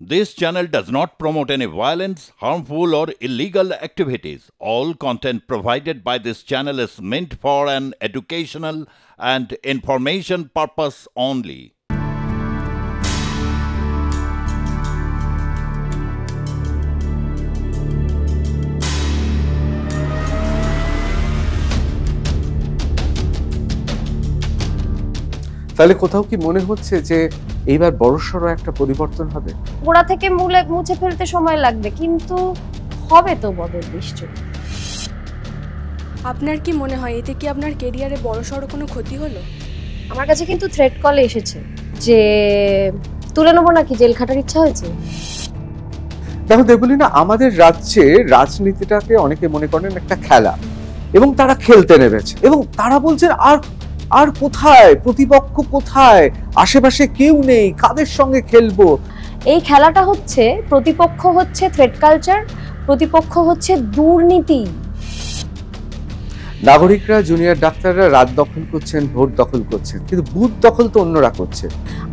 This channel does not promote any violence, harmful, or illegal activities. All content provided by this channel is meant for an educational and information purpose only. তাহলে কোথাও কি মনে হচ্ছে যে এইবার বড়সড় একটা পরিবর্তন হবে? গোড়া থেকে মূলে মুছে ফেলতে সময় লাগবে, কিন্তু হবে তো বদল নিশ্চয়ই। আপনার কি মনে হয় এতে কি আপনার ক্যারিয়ারে বড়সড় কোনো ক্ষতি হলো? আমার কাছে কিন্তু থ্রেট কলে এসেছে যে তুলে নেবো নাকি, জেল খাটার ইচ্ছা হয়েছে। দেখো দেবলীনা, আমাদের রাজ্যে রাজনীতিটাকে অনেকে মনে করেন একটা খেলা, এবং তারা খেলতে নেমেছে, এবং তারা বলছেন আর আর কোথায় প্রতিপক্ষ, কোথায় আশেপাশে কেউ নেই, কাদের সঙ্গে খেলবো। এই খেলাটা হচ্ছে, প্রতিপক্ষ হচ্ছে থ্রেট কালচার, প্রতিপক্ষ হচ্ছে দুর্নীতি। নাগরিকরা, জুনিয়র ডাক্তাররা রাত দখল করছেন, ভোট দখল করছেন, কিন্তু বুথ দখল তো অন্যরা করছে।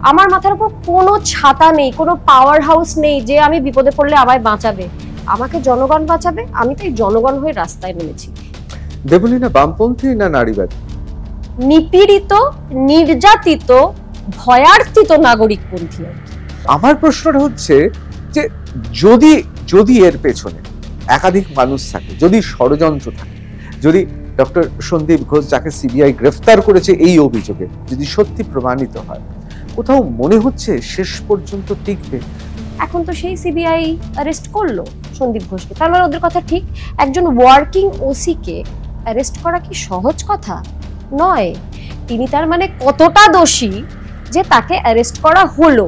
আমার মাথার উপর কোনো ছাতা নেই, কোনো পাওয়ার হাউস নেই যে আমি বিপদে পড়লে আমায় বাঁচাবে। আমাকে জনগণ বাঁচাবে, আমি তাই জনগণ হয়ে রাস্তায় নেমেছি। দেবলীনা, বামপন্থী না নারীবাদী? নিপীড়িত, নির্যাতিত, ভয়ার্থিত নাগরিকপন্থী। আমার প্রশ্নটা হচ্ছে যে যদি যদি এর পেছনে একাধিক মানুষ থাকে, যদি ষড়যন্ত্র থাকে, যদি ডক্টর সন্দীপ ঘোষ, যাকে সিবিআই গ্রেফতার করেছে এই অভিযোগে, যদি সত্যি প্রমাণিত হয়, কোথাও মনে হচ্ছে শেষ পর্যন্ত টিকবে? এখন তো সেই সিবিআই অ্যারেস্ট করলো সন্দীপ ঘোষকে, তার মানে ওদের কথা ঠিক। একজন ওয়ার্কিং ওসিকে অ্যারেস্ট করা কি সহজ কথা নয়। তিনি তার মানে কতটা দোষী যে তাকে অ্যারেস্ট করা হলো।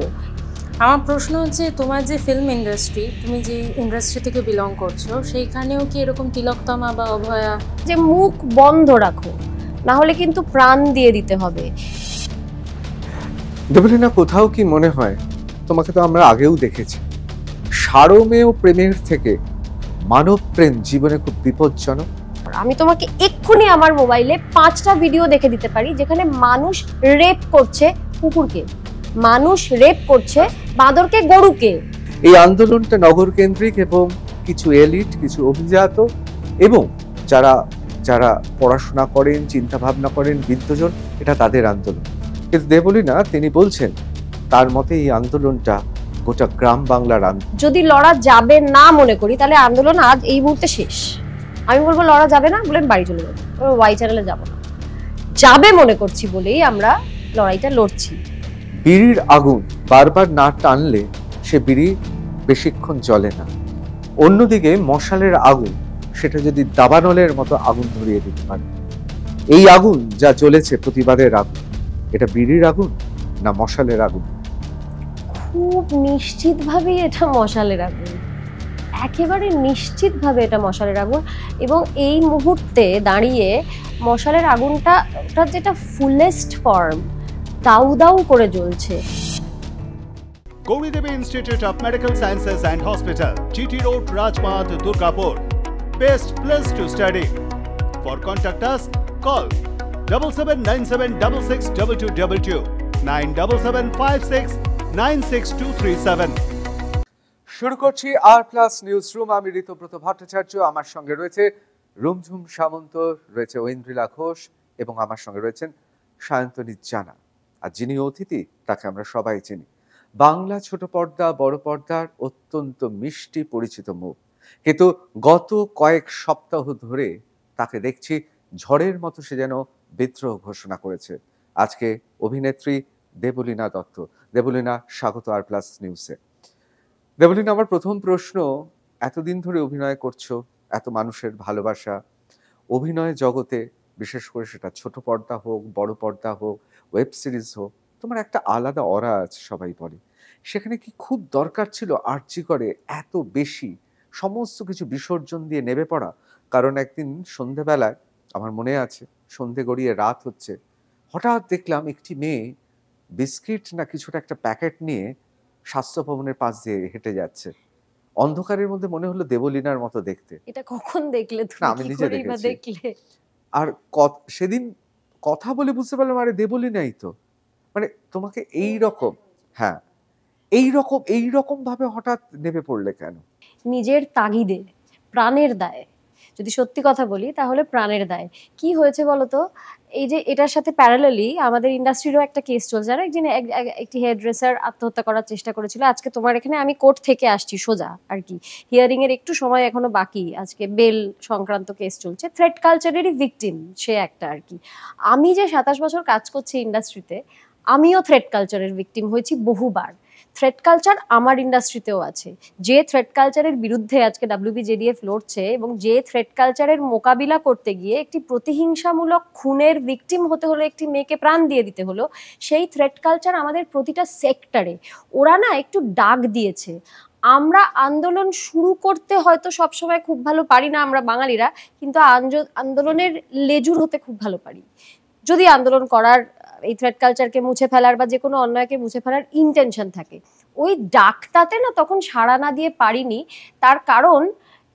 আমার প্রশ্ন হচ্ছে, তোমার যে ফিল্ম ইন্ডাস্ট্রি, তুমি যে ইন্ডাস্ট্রি থেকে বিলং করছো, সেইখানেও কি এরকম তিলোত্তমা বা অভয়া? যে মুখ বন্ধ রাখো, না হলে কিন্তু প্রাণ দিয়ে দিতে হবে। দেবলীনা, কোথাও কি মনে হয়, তোমাকে তো আমরা আগেও দেখেছি, সারমেয় প্রেমের থেকে মানব প্রেম জীবনে খুব বিপজ্জনক? আমি তোমাকে এক্ষুনি আমার মোবাইলে 5টা ভিডিও দেখে দিতে পারি যেখানে মানুষ রেপ করছে কুকুরকে, মানুষ রেপ করছে বাঁদরকে, গরুকে। এই আন্দোলনটা নগর কেন্দ্রিক, এবং কিছু এলিট, কিছু অভিজাত, এবং যারা যারা পড়াশোনা করেন, চিন্তা ভাবনা করেন, বৃদ্ধজন, এটা তাদের আন্দোলন। কিন্তু দেবলীনা, তিনি বলছেন তার মতে এই আন্দোলনটা গোটা গ্রাম বাংলার আন্দোলন। যদি লড়া যাবে না মনে করি, তাহলে আন্দোলন আজ এই মুহূর্তে শেষ। আমি বলবো লড়া যাবে না, বলেন বাড়ি চলে যাবো, ওয়াই চ্যানেলে যাবো না। যাবে মনে করছি বলেই আমরা লড়াইটা লড়ছি। বিড়ির আগুন বারবার না টানলে সে বিড়ি বেশিক্ষণ জ্বলে না। অন্যদিকে মশালের আগুন, সেটা যদি দাবানলের মতো আগুন ধরিয়ে দিতে পারে। এই আগুন যা জ্বলেছে, প্রতিবাদের আগুন, এটা বিড়ির আগুন না মশালের আগুন? খুব নিশ্চিতভাবেই এটা মশালের আগুন, একেবারে নিশ্চিতভাবে এটা মশালের আগুন। এবং এই মুহূর্তে দাঁড়িয়ে মশালের আগুনটা, ওটা যেটা ফুলেস্ট ফর্ম, দাউ দাউ করে জ্বলছে। Gauri Devi Institute of Medical Sciences and Hospital, GT Road, Rajpath, Durgapur. Best place to study. For contact us, call 7797662222, 9775696237. শুরু করছি আর প্লাস নিউজ রুম। আমি ঋতব্রত ভট্টাচার্য, আমার সঙ্গে রয়েছে রুমঝুম সামন্ত, রয়েছে ঐন্দ্রিলা ঘোষ, এবং আমার সঙ্গে রয়েছেন সায়ন্তনী জানা। আর যিনি অতিথি, তাকে আমরা সবাই চিনি, বাংলা ছোট পর্দা, বড় পর্দার অত্যন্ত মিষ্টি পরিচিত মুখ। কিন্তু গত কয়েক সপ্তাহ ধরে তাকে দেখছি ঝড়ের মতো সে যেন বিদ্রোহ ঘোষণা করেছে। আজকে অভিনেত্রী দেবলীনা দত্ত। দেবলীনা, স্বাগত আর প্লাস নিউজে। দেবলীনা, আমার প্রথম প্রশ্ন, এতদিন ধরে অভিনয় করছো, এত মানুষের ভালোবাসা, অভিনয় জগতে বিশেষ করে সেটা ছোট পর্দা হোক, বড় পর্দা হোক, ওয়েব সিরিজ হোক, তোমার একটা আলাদা অরা আছে সবাই বলে। সেখানে কি খুব দরকার ছিল আর্জি করে এত বেশি সমস্ত কিছু বিসর্জন দিয়ে নেমে পড়া? কারণ একদিন সন্ধেবেলায়, আমার মনে আছে, সন্ধে গড়িয়ে রাত হচ্ছে, হঠাৎ দেখলাম একটি মেয়ে বিস্কিট না কিছুটা একটা প্যাকেট নিয়ে স্বাস্থ্য ভবনের পাশ দিয়ে হেঁটে যাচ্ছে। অন্ধকারের মধ্যে মনে হলো দেবলীনার মতো দেখতে। এটা কখন দেখলে তুমি? আমি নিজে দেখেছি। দেখলে আর সেদিন কথা বলে বুঝতে পারলাম, আরে দেবলীনাই তো। মানে তোমাকে এই রকম, হ্যাঁ, এইরকম ভাবে হঠাৎ নেমে পড়লে কেন? নিজের তাগিদে, প্রাণের দায়ে। যদি সত্যি কথা বলি তাহলে প্রাণের দায়। কি হয়েছে বলতো, এই যে এটার সাথে প্যারালালি আমাদের ইন্ডাস্ট্রিরও একটা কেস চলছে, আর একটি হেয়ার ড্রেসার আত্মহত্যা করার চেষ্টা করেছিল। আজকে তোমার এখানে আমি কোর্ট থেকে আসছি সোজা আর কি, হিয়ারিং এর একটু সময় এখনো বাকি, আজকে বেল সংক্রান্ত কেস চলছে। থ্রেট কালচারেরই ভিকটিম সে একটা আর কি। আমি যে 27 বছর কাজ করছি ইন্ডাস্ট্রিতে, আমিও থ্রেট কালচারের ভিকটিম হয়েছি বহুবার। থ্রেট কালচার আমার ইন্ডাস্ট্রিতেও আছে। যে থ্রেট কালচারের বিরুদ্ধে আজকে WBJDF লড়ছে এবং যে থ্রেট কালচারের মোকাবিলা করতে গিয়ে একটি প্রতিহিংসামূলক খুনের ভিকটিম হতে হলো, একটি মেয়েকে প্রাণ দিয়ে দিতে হলো, সেই থ্রেট কালচার আমাদের প্রতিটা সেক্টরে। ওরা না একটু ডাক দিয়েছে। আমরা আন্দোলন শুরু করতে হয়তো সবসময় খুব ভালো পারি না আমরা বাঙালিরা, কিন্তু আন্দোলনের লেজুর হতে খুব ভালো পারি। যদি আন্দোলন করার, এই থ্রেট কালচারকে মুছে ফেলার বা যে কোনো অন্যায়কে মুছে ফেলার ইন্টেনশন থাকে, ওই ডাকটাতে না তখন সাড়া না দিয়ে পারিনি। তার কারণ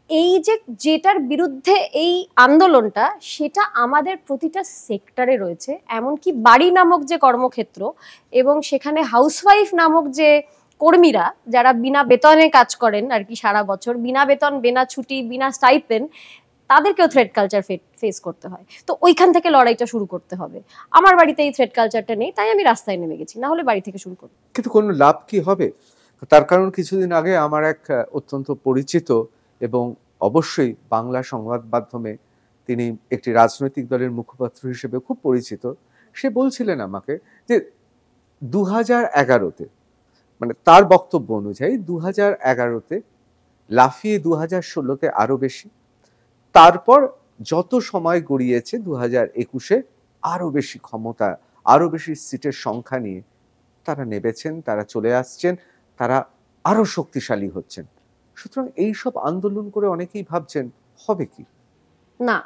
এই যে যেটার বিরুদ্ধে এই আন্দোলনটা, সেটা আমাদের প্রতিটা সেক্টরে রয়েছে। এমনকি বাড়ি নামক যে কর্মক্ষেত্র এবং সেখানে হাউসওয়াইফ নামক যে কর্মীরা, যারা বিনা বেতনে কাজ করেন আর কি সারা বছর, বিনা বেতন, বিনা ছুটি, বিনা স্টাইপেন্ড, তাদেরকেও থ্রেট কালচার ফেস করতে হয়। তো ওইখান থেকে লড়াইটা শুরু করতে হবে। আমার বাড়িতে এই থ্রেট কালচারটা নেই, তাই আমি রাস্তায় নেমে গেছি, না হলে বাড়ি থেকে শুরু করব। কিন্তু কোনো লাভ কি হবে? তার কারণ কিছুদিন আগে আমার এক অত্যন্ত পরিচিত এবং অবশ্যই বাংলা সংবাদ মাধ্যমে তিনি একটি রাজনৈতিক দলের মুখপাত্র হিসেবে খুব পরিচিত, সে বলছিলেন আমাকে যে 2011-তে, মানে তার বক্তব্য অনুযায়ী 2011-তে লাফিয়ে 2016-তে আরো বেশি, তারপর যত সময় গড়িয়েছে 2021-এ আরো বেশি ক্ষমতা, আরো বেশি সিটের সংখ্যা নিয়ে তারা নেবেছেন, তারা চলে আসছেন, তারা আরো শক্তিশালী হচ্ছেন। সুতরাং এইসব আন্দোলন করে অনেকেই ভাবছেন হবে কি না।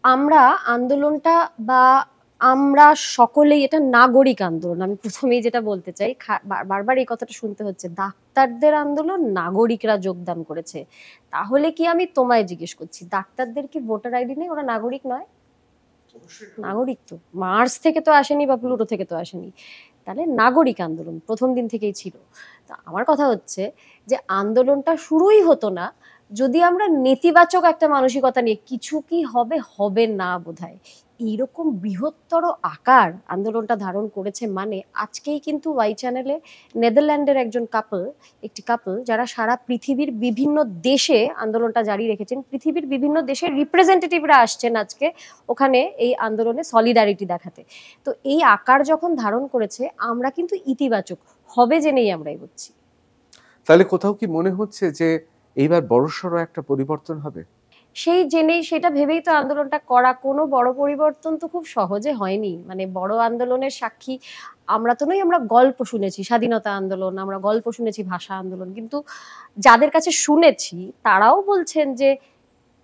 আমরা আন্দোলনটা বা আমরা সকলেই, এটা নাগরিক আন্দোলন। আমি প্রথমেই যেটা বলতে চাই, বারবার এই কথাটা শুনতে হচ্ছে, ডাক্তারদের আন্দোলন নাগরিকরা যোগদান করেছে। তাহলে কি, আমি তোমায় জিজ্ঞেস করছি, ডাক্তারদের কি ভোটার আইডি নেই? ওরা নাগরিক নয়? নাগরিক তো, মার্স থেকে তো আসেনি বা প্লুটো থেকে তো আসেনি। তাহলে নাগরিক আন্দোলন প্রথম দিন থেকেই ছিল। তা আমার কথা হচ্ছে যে আন্দোলনটা শুরুই হতো না যদি আমরা নেতিবাচক একটা মানসিকতা নিয়ে, কিছু কি হবে, হবে না বোধহয়, এইরকম বৃহত্তর আকার আন্দোলনটা ধারণ করেছে। মানে আজকেই কিন্তু ওয়াই চ্যানেলে নেদারল্যান্ডের একটি কাপল যারা সারা পৃথিবীর বিভিন্ন দেশে আন্দোলনটা জারি রেখেছেন, পৃথিবীর বিভিন্ন দেশের রিপ্রেজেন্টেটিভরা আসছেন আজকে ওখানে এই আন্দোলনে সলিডারিটি দেখাতে। তো এই আকার যখন ধারণ করেছে, আমরা কিন্তু ইতিবাচক হবে জেনেই আমরা এগোচ্ছি। তাহলে কোথাও কি মনে হচ্ছে যে এইবার বড়সড় একটা পরিবর্তন হবে? সেই জেনেই, সেটা ভেবেই তো আন্দোলনটা করা। কোনো বড় পরিবর্তন তো খুব সহজে হয়নি। মানে বড় আন্দোলনের সাক্ষী আমরা তো নই, আমরা গল্প শুনেছি, স্বাধীনতা আন্দোলন, আমরা গল্প শুনেছি, ভাষা আন্দোলন, কিন্তু যাদের কাছে শুনেছি তারাও বলছেন যে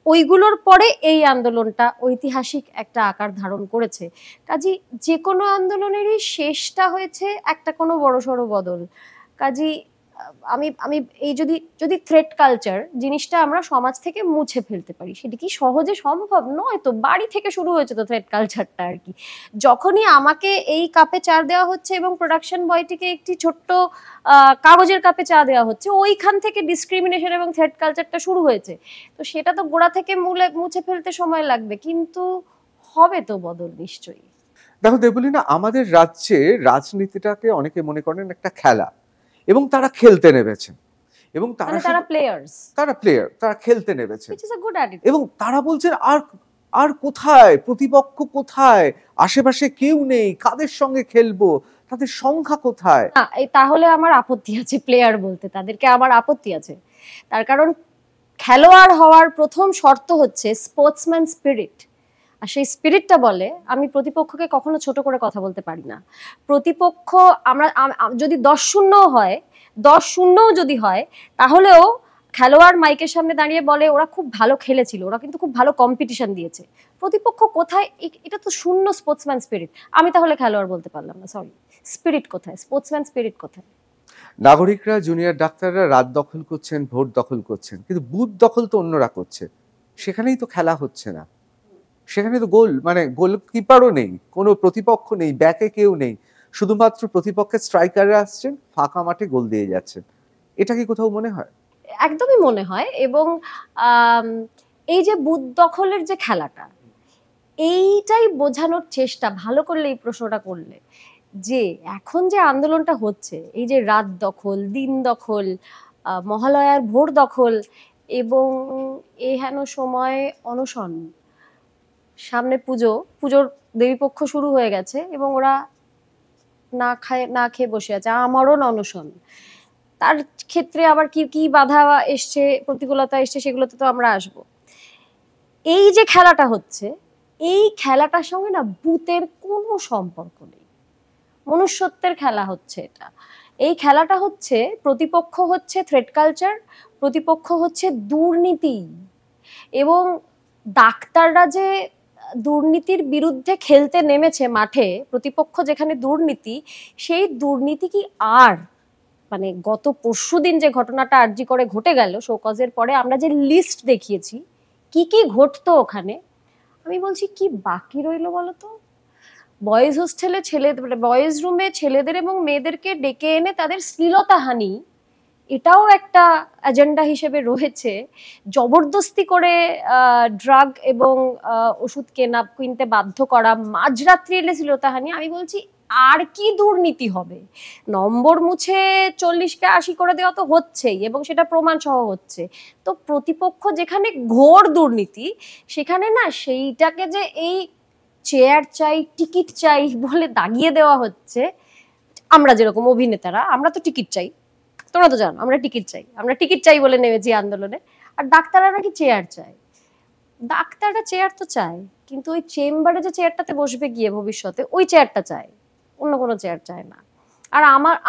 ওইগুলোর পরে এই আন্দোলনটা ঐতিহাসিক একটা আকার ধারণ করেছে। কাজী যে কোনো আন্দোলনেরই শেষটা হয়েছে একটা কোনো বড়সড় বদল। কাজী আমি আমি এই যদি থ্রেট কালচার জিনিসটা আমরা সমাজ থেকে মুছে ফেলতে পারি, সেটা কি সহজে সম্ভব নয়? তো বাড়ি থেকে শুরু হয়েছে তো থ্রেট কালচারটা আর কি। যখনই আমাকে এই কাপে চা দেওয়া হচ্ছে এবং প্রোডাকশন বয়টিকে একটি ছোট্ট কাগজের কাপে চা দেওয়া হচ্ছে, ওইখান থেকে ডিসক্রিমিনেশন এবং থ্রেট কালচারটা শুরু হয়েছে। তো সেটা তো গোড়া থেকে মুছে ফেলতে সময় লাগবে, কিন্তু হবে তো বদল নিশ্চয়ই। দেখো দেবলীনা, আমাদের রাজ্যে রাজনীতিটাকে অনেকে মনে করেন একটা খেলা, এবং তারা খেলতে নেমেছেন, এবং তারা প্লেয়ার, তারা খেলতে নেমেছেন, which is a good attitude। এবং তারা বলছেন আর কোথায় প্রতিপক্ষ, কোথায় আশেপাশে কেউ নেই, কাদের সঙ্গে খেলবো, তাদের সংখ্যা কোথায়? তাহলে আমার আপত্তি আছে প্লেয়ার বলতে, তাদেরকে আমার আপত্তি আছে। তার কারণ খেলোয়াড় হওয়ার প্রথম শর্ত হচ্ছে স্পোর্টসম্যান স্পিরিট। আর সেই স্পিরিটটা বলে আমি প্রতিপক্ষকে কখনো ছোট করে কথা বলতে পারি না। প্রতিপক্ষ যদি 10-0 হয়, 10-0 যদি হয়, তাহলেও খেলোয়াড় মাইকের সামনে দাঁড়িয়ে বলে ওরা খুব ভালো খেলেছিল, ওরা কিন্তু খুব ভালো কম্পিটিশন দিয়েছে। প্রতিপক্ষ কোথায়, এটা তো শূন্য স্পোর্টসম্যান স্পিরিট। আমি তাহলে খেলোয়াড় বলতে পারলাম না, সরি। স্পিরিট কোথায়, স্পোর্টসম্যান স্পিরিট কোথায়? নাগরিকরা, জুনিয়র ডাক্তাররা রাত দখল করছেন, ভোট দখল করছেন, কিন্তু বুথ দখল তো অন্যরা করছে। সেখানেই তো খেলা হচ্ছে না, সেখানে তো গোলকিপারও নেই, কোনো প্রতিপক্ষ নেই, ব্যাকে কেউ নেই। শুধুমাত্র প্রতিপক্ষের স্ট্রাইকাররা আসছেন, ফাঁকা মাঠে গোল দিয়ে যাচ্ছেন। এটা কি কোথাও মনে হয়? একদমই মনে হয়। এবং এই যে বুথ দখলের যে খেলাটা, এইটাই বোঝানোর চেষ্টা ভালো করলে, এই প্রশ্নটা করলে, যে এখন যে আন্দোলনটা হচ্ছে, এই যে রাত দখল, দিন দখল, মহালয়ার ভোর দখল এবং হেন সময় অনশন, সামনে পুজোর দেবীপক্ষ শুরু হয়ে গেছে এবং ওরা না খেয়ে বসে আছে, আমরণ অনশন। তার ক্ষেত্রে আবার কি কি বাধা এসছে, প্রতিকূলতা এসছে, সেগুলোতে তো আমরা আসবো। এই যে খেলাটা হচ্ছে, এই খেলাটার সঙ্গে না বুথের কোনো সম্পর্ক নেই, মনুষ্যত্বের খেলা হচ্ছে এটা। এই খেলাটা হচ্ছে, প্রতিপক্ষ হচ্ছে থ্রেট কালচার, প্রতিপক্ষ হচ্ছে দুর্নীতি। এবং ডাক্তাররা যে দুর্নীতির বিরুদ্ধে খেলতে নেমেছে মাঠে, প্রতিপক্ষ যেখানে দুর্নীতি, সেই দুর্নীতি কি আর মানে গত পরশুদিন যে ঘটনাটা আরজি করে ঘটে গেল শোকজের পরে, আমরা যে লিস্ট দেখিয়েছি কি কি ঘটতো ওখানে, আমি বলছি কি বাকি রইলো বলতো? বয়েজ হোস্টেলে বয়েজ রুমে ছেলেদের এবং মেয়েদেরকে ডেকে এনে তাদের শ্লীলতাহানি, এটাও একটা এজেন্ডা হিসেবে রয়েছে। জবরদস্তি করে ড্রাগ এবং ওষুধ কিনতে বাধ্য করা, মাঝরাত্রি এলে শ্লীলতাহানি। আমি বলছি আর কি দুর্নীতি হবে? নম্বর মুছে 40কে 80 করে দেওয়া তো হচ্ছেই, এবং সেটা প্রমাণ সহ হচ্ছে। তো প্রতিপক্ষ যেখানে ঘোর দুর্নীতি, সেখানে না সেইটাকে যে এই চেয়ার চাই, টিকিট চাই বলে দাগিয়ে দেওয়া হচ্ছে। আমরা যেরকম অভিনেতারা, আমরা তো টিকিট চাই, তোমরা তো জানো আমরা টিকিট চাই বলে নেমেছি আন্দোলনে। আর ডাক্তাররা নাকি চেয়ার চায়। ডাক্তাররা চেয়ার তো চায়, কিন্তু ওই চেম্বারে যে চেয়ারটাতে বসবে গিয়ে ভবিষ্যতে, ওই চেয়ারটা চায়, অন্য কোনো চেয়ার চায় না। আর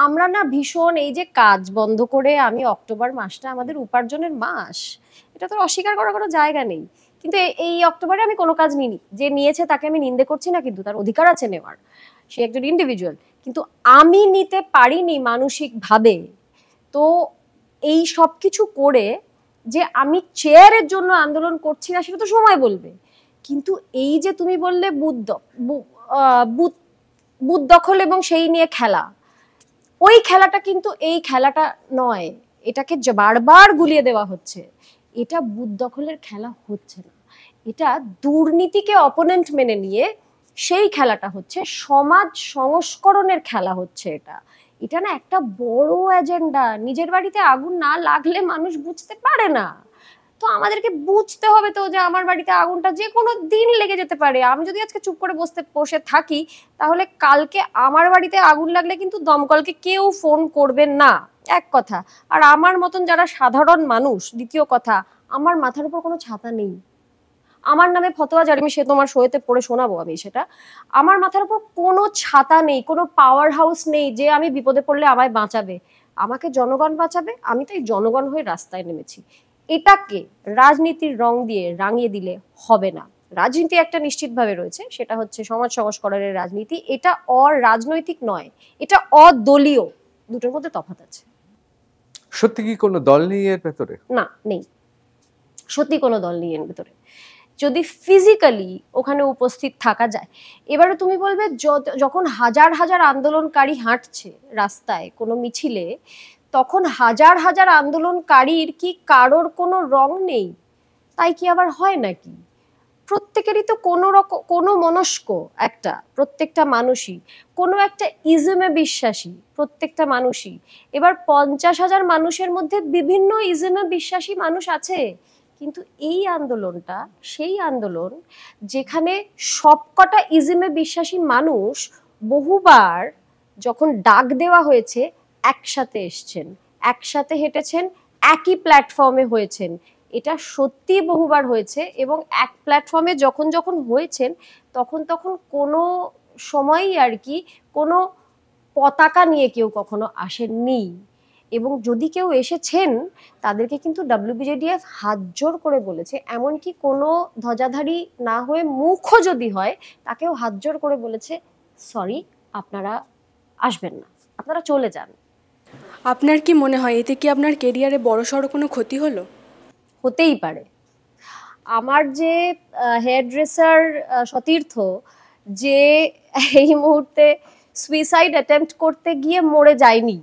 আমরা না ভীষণ, এই যে কাজ বন্ধ করে, আমি অক্টোবর মাসটা আমাদের উপার্জনের মাস, এটা তো অস্বীকার করার কোনো জায়গা নেই। কিন্তু এই অক্টোবরে আমি কোনো কাজ নিইনি, যে নিয়েছে তাকে আমি নিন্দে করছি না, কিন্তু তার অধিকার আছে নেওয়ার, সে একজন ইন্ডিভিজুয়াল। কিন্তু আমি নিতে পারিনি মানসিকভাবে। তো এই সব কিছু করে যে আমি চেয়ারের জন্য আন্দোলন করছি না, সেটা তো সময় বলবে। কিন্তু এই যে তুমি বললে বুথ দখল এবং সেই নিয়ে খেলা, ওই খেলাটা কিন্তু এই খেলাটা নয়, এটাকে বারবার গুলিয়ে দেওয়া হচ্ছে। এটা বুথ দখলের খেলা হচ্ছে না, এটা দুর্নীতিকে অপোনেন্ট মেনে নিয়ে সেই খেলাটা হচ্ছে, সমাজ সংস্করণের খেলা হচ্ছে। এটা না একটা বড় এজেন্ডা। নিজের বাড়িতে আগুন না লাগলে মানুষ বুঝতে পারে না, তো আমাদেরকে বুঝতে হবে তো যে আমার বাড়িতে আগুনটা যে কোনো দিন লেগে যেতে পারে। আমি যদি আজকে চুপ করে বসে থাকি, তাহলে কালকে আমার বাড়িতে আগুন লাগলে কিন্তু দমকলকে কেউ ফোন করবেন না, এক কথা। আর আমার মতন যারা সাধারণ মানুষ, দ্বিতীয় কথা, আমার মাথার উপর কোনো ছাতা নেই। আমার নামে ফতোয়া জারি, সে তোমার শোয়েতে পড়ে শোনাবো আমি সেটা। আমার মাথার উপর কোনো ছাতা নেই, কোনো পাওয়ার হাউস নেই যে আমি বিপদে পড়লে আমায় বাঁচাবে। আমাকে জনগণ বাঁচাবে, আমি তাই জনগণ হয়ে রাস্তায় নেমেছি। এটাকে রাজনীতির রং দিয়ে রাঙিয়ে দিলে হবে না। রাজনীতি একটা নিশ্চিতভাবে রয়েছে, সেটা হচ্ছে সমাজ সংস্করণের রাজনীতি। এটা অরাজনৈতিক নয়, এটা অদলীয়, দুটোর মধ্যে তফাৎ আছে। সত্যি কি কোনো দল নেই এর ভেতরে? না, নেই, সত্যি কোনো দল নেই এর ভেতরে, যদি ফিজিক্যালি ওখানে উপস্থিত থাকা যায়। এবারে তুমি বলবে, যখন হাজার হাজার আন্দোলনকারী হাঁটছে রাস্তায় কোনো মিছিলে, তখন হাজার হাজার আন্দোলনকারীর কি কারোর কোনো রং নেই? তাই কি আবার হয় নাকি? প্রত্যেকেরই তো কোনো মনস্ক একটা, প্রত্যেকটা মানুষই কোনো একটা ইজমে বিশ্বাসী, প্রত্যেকটা মানুষই। এবার 50,000 মানুষের মধ্যে বিভিন্ন ইজমে বিশ্বাসী মানুষ আছে, কিন্তু এই আন্দোলনটা সেই আন্দোলন যেখানে সবকটা ইজমে বিশ্বাসী মানুষ বহুবার যখন ডাক দেওয়া হয়েছে একসাথে এসছেন, একসাথে হেঁটেছেন, একই প্ল্যাটফর্মে হয়েছেন। এটা সত্যি বহুবার হয়েছে, এবং এক প্ল্যাটফর্মে যখন যখন হয়েছেন তখন কোনো সময়ই আর কি কোনো পতাকা নিয়ে কেউ কখনো আসেননি। এবং যদি কেউ এসেছেন, তাদেরকে কিন্তু WBJDF হাত জোর করে বলেছে, এমনকি কোনো ধ্বজাধারী না হয়ে মুখও যদি হয়, তাকেও হাত জোর করে বলেছে, সরি, আপনারা আসবেন না, আপনারা চলে যান। আপনার কি মনে হয় এতে কি আপনার কেরিয়ারে বড়সড় কোনো ক্ষতি হলো? হতেই পারে। আমার যে হেয়ার ড্রেসার সতীর্থ, যে এই মুহূর্তে সুইসাইড অ্যাটেম্প্ট করতে গিয়ে মরে যায়নি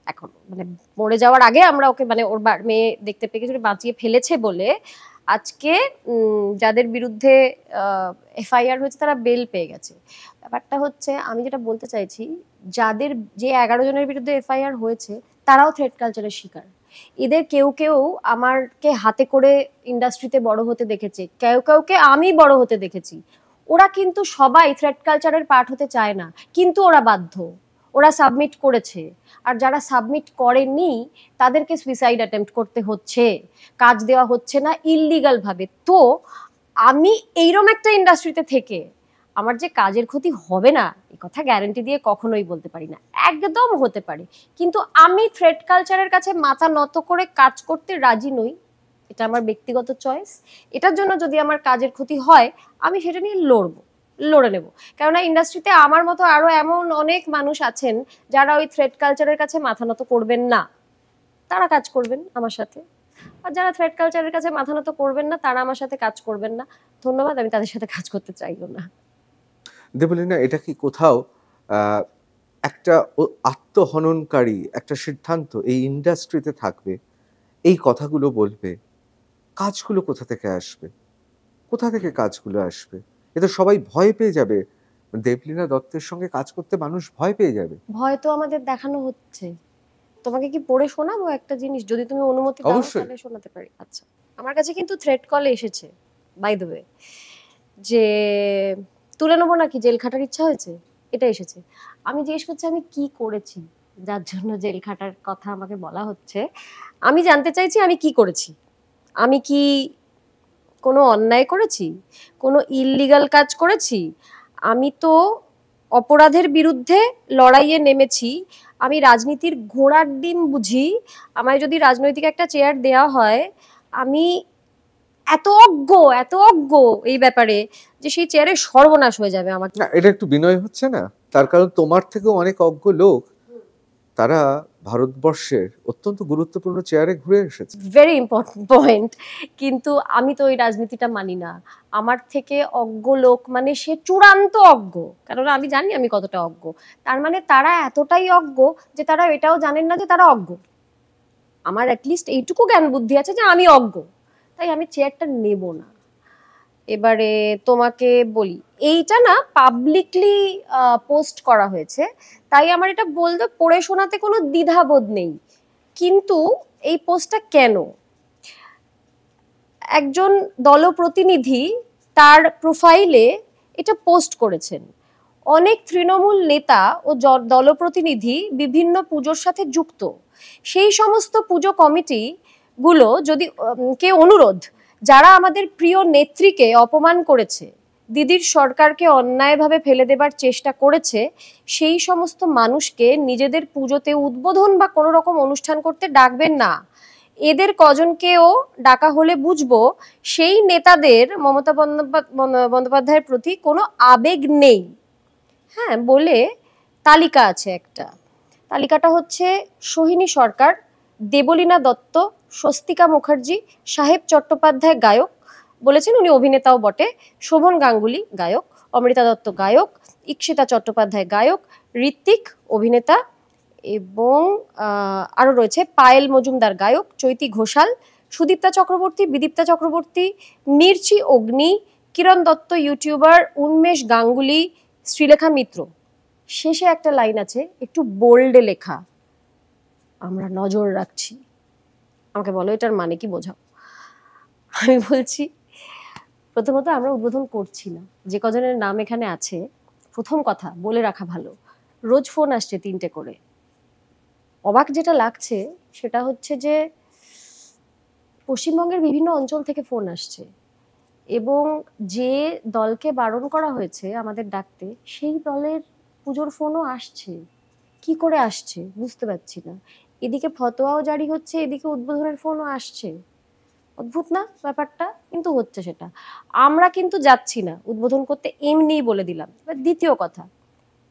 এখন, মানে মরে যাওয়ার আগে আমরা ওকে মানে ওর মেয়ে দেখতে পেয়ে কিছু বাঁচিয়ে ফেলেছে বলে আজকে যাদের বিরুদ্ধে এফআইআর হয়েছে তারা বেল পেয়ে গেছে। ব্যাপারটা হচ্ছে আমি যেটা বলতে চাইছি, যাদের যে 11 জনের বিরুদ্ধে এফআইআর হয়েছে তারাও থ্রেট কালচারের শিকার। এদের কেউ কেউ আমাকে হাতে করে ইন্ডাস্ট্রিতে বড় হতে দেখেছে, কেউ কেউকে আমি বড় হতে দেখেছি। ওরা কিন্তু সবাই থ্রেট কালচারের পার্ট হতে চায় না, কিন্তু ওরা বাধ্য, ওরা সাবমিট করেছে। আর যারা সাবমিট করেনি তাদেরকে সুইসাইড অ্যাটেম্প্ট করতে হচ্ছে, কাজ দেওয়া হচ্ছে না ইললিগাল ভাবে। তো আমি এইরকম একটা ইন্ডাস্ট্রিতে থেকে আমার যে কাজের ক্ষতি হবে না এই কথা গ্যারান্টি দিয়ে কখনোই বলতে পারি না, একদম হতে পারে, কিন্তু আমি থ্রেট কালচারের কাছে মাথা নত করে কাজ করতে রাজি নই। এটা আমার ব্যক্তিগত চয়েস। এটার জন্য যদি আমার কাজের ক্ষতি হয় আমি সেটা নিয়ে লড়ে নেব। কেননা ইন্ডাস্ট্রিতে আমার মতো আরো এমন অনেক মানুষ আছেন যারা ওই থ্রেট কালচারের কাছে মাথা নত করবেন না, তারা কাজ করবেন আমার সাথে। আর যারা থ্রেট কালচারের কাছে মাথা নত করবেন না তারা আমার সাথে কাজ করবেন না। ধন্যবাদ, আমি তাদের সাথে কাজ করতে চাইও না। দেবলীনা, এটা কি কোথাও একটা আত্মহননকারী একটা সিদ্ধান্ত এই ইন্ডাস্ট্রিতে থাকবে, এই কথাগুলো বলবে, কাজগুলো কোথা থেকে আসবে, কোথা থেকে কাজগুলো আসবে? এ তো সবাই ভয় পেয়ে যাবে। দেবলীনা দত্তের সঙ্গে কাজ করতে মানুষ ভয় পেয়ে যাবে। ভয় তো আমাদের দেখানো হচ্ছে। তোমাকে কি পড়ে শোনাবো একটা জিনিস, যদি তুমি অনুমতি দাও তাহলে শোনাতে পারি। আচ্ছা, আমার কাছে কিন্তু থ্রেট কলে এসেছে বাই দ্য ওয়ে, যে তুলে নেবো নাকি, জেল খাটার ইচ্ছা হয়েছে, এটা এসেছে। আমি জিজ্ঞেস করছি আমি কি করেছি যার জন্য জেল খাটার কথা আমাকে বলা হচ্ছে। আমি জানতে চাইছি আমি কি করেছি। আমি কি কোনো অন্যায় করেছি, কোনো ইললিগাল কাজ করেছি? আমি তো অপরাধের বিরুদ্ধে লড়াইয়ে নেমেছি। আমি রাজনীতির ঘোড়ার ডিম বুঝি। আমায় যদি রাজনৈতিক একটা চেয়ার দেওয়া হয়, আমি এত অজ্ঞ এই ব্যাপারে যে সেই চেয়ারে সর্বনাশ হয়ে যাবে আমার। না, এটা একটু বিনয় হচ্ছে না? তার কারণ তোমার থেকেও অনেক অজ্ঞ লোক তারা ভারতবর্ষের অত্যন্ত গুরুত্বপূর্ণ চেয়ারে ঘুরে এসেছে। Very important point. কিন্তু আমি তো ওই রাজনীতিটা মানি না। আমার থেকে অজ্ঞ লোক মানে সে চূড়ান্ত অজ্ঞ, কেননা আমি জানি আমি কতটা অজ্ঞ। তার মানে তারা এতটাই অজ্ঞ যে তারা এটাও জানেন না যে তারা অজ্ঞ। আমার অ্যাটলিস্ট এইটুকু জ্ঞান বুদ্ধি আছে যে আমি অজ্ঞ, তাই আমি চেয়ারটা নেব না। এবারে তোমাকে বলি, এইটা না পাবলিকলি পোস্ট করা হয়েছে, তাই আমার এটা বলতে পড়ে শোনাতে কোনো দ্বিধাবোধ নেই। কিন্তু এই পোস্টটা কেন? একজন দলপ্রতিনিধি তার প্রোফাইলে এটা পোস্ট করেছেন। অনেক তৃণমূল নেতা ও দলপ্রতিনিধি বিভিন্ন পুজোর সাথে যুক্ত। সেই সমস্ত পুজো কমিটিগুলো যদি কে অনুরোধ, যারা আমাদের প্রিয় নেত্রীকে অপমান করেছে, দিদির সরকারকে অন্যায়ভাবে ফেলে দেবার চেষ্টা করেছে, সেই সমস্ত মানুষকে নিজেদের পুজোতে উদ্বোধন বা কোনো রকম অনুষ্ঠান করতে ডাকবেন না। এদের কজনকেও ডাকা হলে বুঝবো সেই নেতাদের মমতা বন্দ্যোপাধ্যায়ের প্রতি কোনো আবেগ নেই। হ্যাঁ, বলে তালিকা আছে একটা। তালিকাটা হচ্ছে সোহিনী সরকার, দেবলীনা দত্ত, স্বস্তিকা মুখার্জি, সাহেব চট্টোপাধ্যায় গায়ক, বলেছেন উনি অভিনেতাও বটে, শোভন গাঙ্গুলি গায়ক, অমৃতা দত্ত গায়ক, ইক্ষিতা চট্টোপাধ্যায় গায়ক, ঋত্বিক অভিনেতা, এবং আরও রয়েছে পায়েল মজুমদার গায়ক, চৈতি ঘোষাল, সুদীপ্তা চক্রবর্তী, বিদীপ্তা চক্রবর্তী, মির্চি অগ্নি, কিরণ দত্ত ইউটিউবার, উন্মেষ গাঙ্গুলি, শ্রীলেখা মিত্র। শেষে একটা লাইন আছে একটু বোল্ডে লেখা, আমরা নজর রাখছি। আমাকে বলো এটার মানে কি বোঝাও? আমি বলছি প্রথমত আমরা উদ্বোধন করছি না। যে কজনের নাম এখানে আছে, প্রথম কথা বলে রাখা ভালো, রোজ ফোন আসছে 3টে করে। অবাক যেটা লাগছে সেটা হচ্ছে যে পশ্চিমবঙ্গের বিভিন্ন অঞ্চল থেকে ফোন আসছে, এবং যে দলকে বারণ করা হয়েছে আমাদের ডাকতে সেই দলের পুজোর ফোনও আসছে। কি করে আসছে বুঝতে পারছি না। এদিকে ফতোয়াও জারি হচ্ছে, এদিকে উদ্বোধনের ফোনও আসছে। অদ্ভুত না ব্যাপারটা? কিন্তু হচ্ছে সেটা। আমরা কিন্তু যাচ্ছি না উদ্বোধন করতে, এমনিই বলে দিলাম। এবার দ্বিতীয় কথা,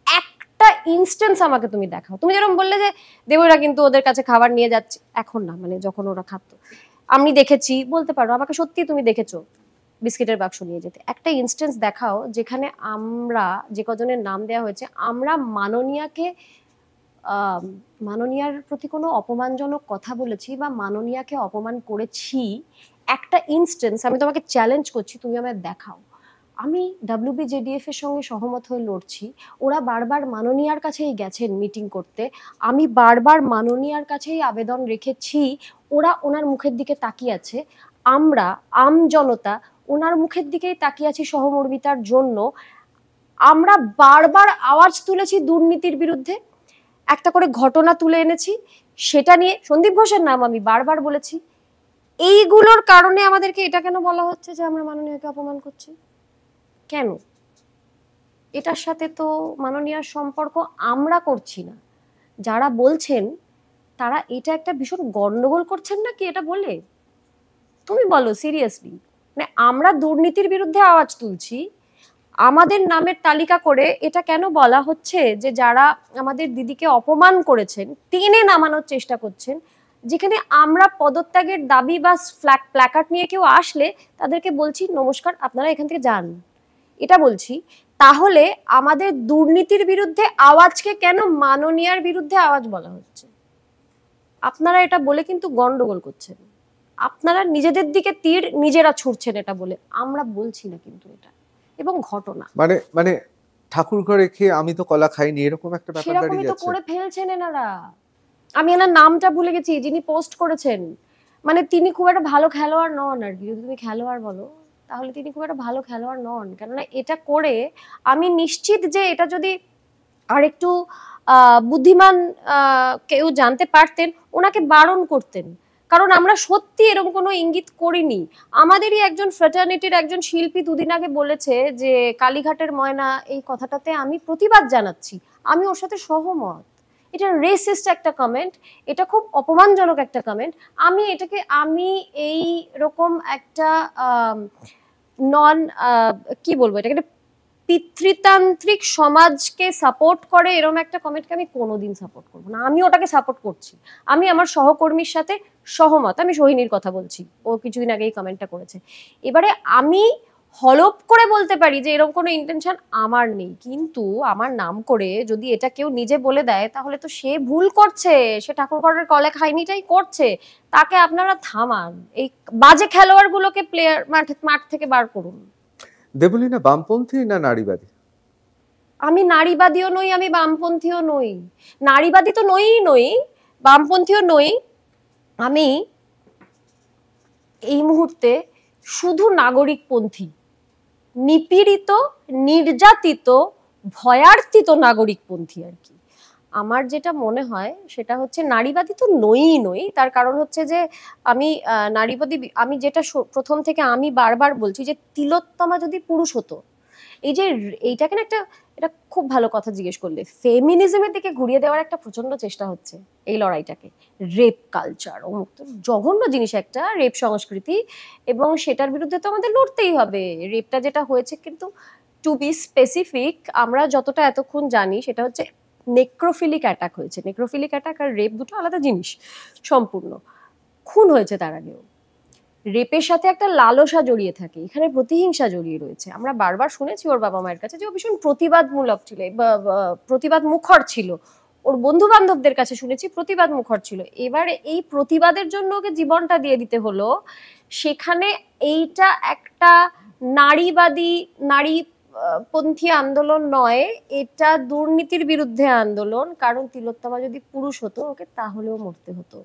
একটা ইনস্ট্যান্স আমাকে তুমি দেখাও। তুমি যেরকম বললে যে দেবরা কিন্তু ওদের কাছে খাবার নিয়ে যাচ্ছে, এখন না, মানে যখন ওরা খাতো আমি দেখেছি, বলতে পারো আমাকে সত্যি তুমি দেখেছো? বিস্কিটের বাক্স নিয়ে যেতে। একটা ইনস্টেন্স দেখাও যেখানে আমরা যে কজনের নাম দেওয়া হয়েছে আমরা মাননীয়ার প্রতি কোনো অপমানজনক কথা বলেছি বা মাননীয়াকে অপমান করেছি, একটা ইনস্টেন্স আমি তোমাকে চ্যালেঞ্জ করছি, তুমি আমায় দেখাও। আমি WBJDF এর সঙ্গে সহমত হয়ে লড়ছি, ওরা বারবার মাননীয়ার কাছেই গেছেন মিটিং করতে, আমি বারবার মাননীয়ার কাছেই আবেদন রেখেছি, ওরা ওনার মুখের দিকে তাকিয়ে আছে, আমরা আম জনতা ওনার মুখের দিকেই তাকিয়ে আছি সহমর্মিতার জন্য। আমরা বারবার আওয়াজ তুলেছি দুর্নীতির বিরুদ্ধে, একটা করে ঘটনা তুলে এনেছি, সেটা নিয়ে সন্দীপ ঘোষের নাম আমি বারবার বলেছি। এইগুলোর কারণে আমাদেরকে এটা কেন বলা হচ্ছে যে আমরা মাননীয়কে অপমান করছি? কেন? এটার সাথে তো মাননীয়ার সম্পর্ক আমরা করছি না, যারা বলছেন তারা এটা একটা ভীষণ গন্ডগোল করছেন না কি এটা বলে? তুমি বলো সিরিয়াসলি, মানে আমরা দুর্নীতির বিরুদ্ধে আওয়াজ তুলছি, আমাদের নামের তালিকা করে এটা কেন বলা হচ্ছে যে যারা আমাদের দিদিকে অপমান করেছেন টেনে নামানোর চেষ্টা করছেন, যেখানে আমরা পদত্যাগের দাবি বা প্ল্যাকার্ড নিয়ে কেউ আসলে তাদেরকে বলছি নমস্কার আপনারা এখান থেকে যান, এটা বলছি। তাহলে আমাদের দুর্নীতির বিরুদ্ধে আওয়াজকে কেন মাননীয়ার বিরুদ্ধে আওয়াজ বলা হচ্ছে? আপনারা এটা বলে কিন্তু গন্ডগোল করছেন, আপনারা নিজেদের দিকে তীর নিজেরা ছুড়ছেন এটা বলে, আমরা বলছি না কিন্তু এটা, এবং ঘটনা মানে ঠাকুর ঘরে খেয়ে আমি তো কলা খাইনি এরকম একটা ব্যাপার দাঁড়িয়ে সেরকমই তো যাচ্ছে। করে ফেলছেন এনারা। আমি এনার নামটা ভুলে গেছি যিনি পোস্ট করেছেন, মানে তিনি খুব একটা ভালো খেলোয়াড় নন আর কি, যদি তুমি খেলোয়াড় বলো তাহলে তিনি খুব একটা ভালো খেলোয়াড় নন। কেননা এটা করে আমি নিশ্চিত যে এটা যদি আর একটু বুদ্ধিমান কেউ জানতে পারতেন ওনাকে বারণ করতেন, কারণ আমরা সত্যি এরকম কোনো ইঙ্গিত করিনি। আমাদেরই একজন ফ্র্যাটার্নিটির একজন শিল্পী দুদিন আগে বলেছে যে কালীঘাটের ময়না এই কথাটাতে আমি প্রতিবাদ জানাচ্ছি, আমি ওর সাথে সহমত। এটা রেসিস্ট একটা কমেন্ট, এটা খুব অপমানজনক একটা কমেন্ট। আমি এই রকম একটা কি বলবো এটাকে, পিতৃতান্ত্রিক সমাজকে সাপোর্ট করে এরকম একটা কমেন্টকে আমি কোনোদিন সাপোর্ট করবো না। আমি ওটাকে সাপোর্ট করছি, আমি আমার সহকর্মীর সাথে সহমত। আমি সোহিনীর কথা বলছি, ও কিছুদিন আগেই কমেন্টটা করেছে। এবারে আমি হলপ করে বলতে পারি যে এরকম কোনো ইন্টেনশন আমার নেই, কিন্তু আমার নাম করে যদি এটা কেউ নিজে বলে দেয় তাহলে তো সে ভুল করছে, সে ঠাকুরঘরের কলে খাইনিটাই করছে। তাকে আপনারা থামান, এই বাজে খেলোয়াড়গুলোকে মাঠ থেকে বার করুন। দেবলীনা বামপন্থী না নারীবাদী? আমি নারীবাদীও নই, আমি বামপন্থীও নই। নারীবাদী তো নই, বামপন্থীও নই। আমি এই মুহূর্তে শুধু নাগরিকপন্থী, নিপীড়িত, নির্যাতিত, ভয়ার্থিত নাগরিকপন্থী আর কি। আমার যেটা মনে হয় সেটা হচ্ছে নারীবাদী তো নই, তার কারণ হচ্ছে যে আমি নারীবাদী, আমি যেটা প্রথম থেকে আমি বারবার বলছি যে তিলোত্তমা যদি পুরুষ হতো, এই যে এইটাকে না একটা, এটা খুব ভালো কথা জিজ্ঞেস করলে, ফেমিনিজমের দিকে ঘুরিয়ে দেওয়ার একটা প্রচন্ড চেষ্টা হচ্ছে এই লড়াইটাকে। রেপ কালচার, জঘন্য জিনিস একটা রেপ সংস্কৃতি, এবং সেটার বিরুদ্ধে তো আমাদের লড়তেই হবে। রেপটা যেটা হয়েছে, কিন্তু টু বি স্পেসিফিক, আমরা যতটা এতক্ষণ জানি সেটা হচ্ছে নেক্রোফিলিক অ্যাটাক হয়েছে। নেক্রোফিলিক অ্যাটাক আর রেপ দুটো আলাদা জিনিস সম্পূর্ণ। খুন হয়েছে তার আগেও। রেপের সাথে একটা লালসা জড়িয়ে থাকে, এখানে প্রতিহিংসা জড়িয়ে রয়েছে। আমরা বারবার শুনেছি ওর বাবা মায়ের কাছে যে ও ভীষণ প্রতিবাদমূলক ছিল, প্রতিবাদ মুখর ছিল। ওর বন্ধু বান্ধবদের কাছে শুনেছি প্রতিবাদ মুখর ছিল। এবারে এই প্রতিবাদের জন্য ওকে জীবনটা দিয়ে দিতে হলো। সেখানে এইটা একটা নারীপন্থী আন্দোলন নয়, এটা দুর্নীতির বিরুদ্ধে আন্দোলন। কারণ তিলোত্তমা যদি পুরুষ হতো ওকে তাহলেও মরতে হতো,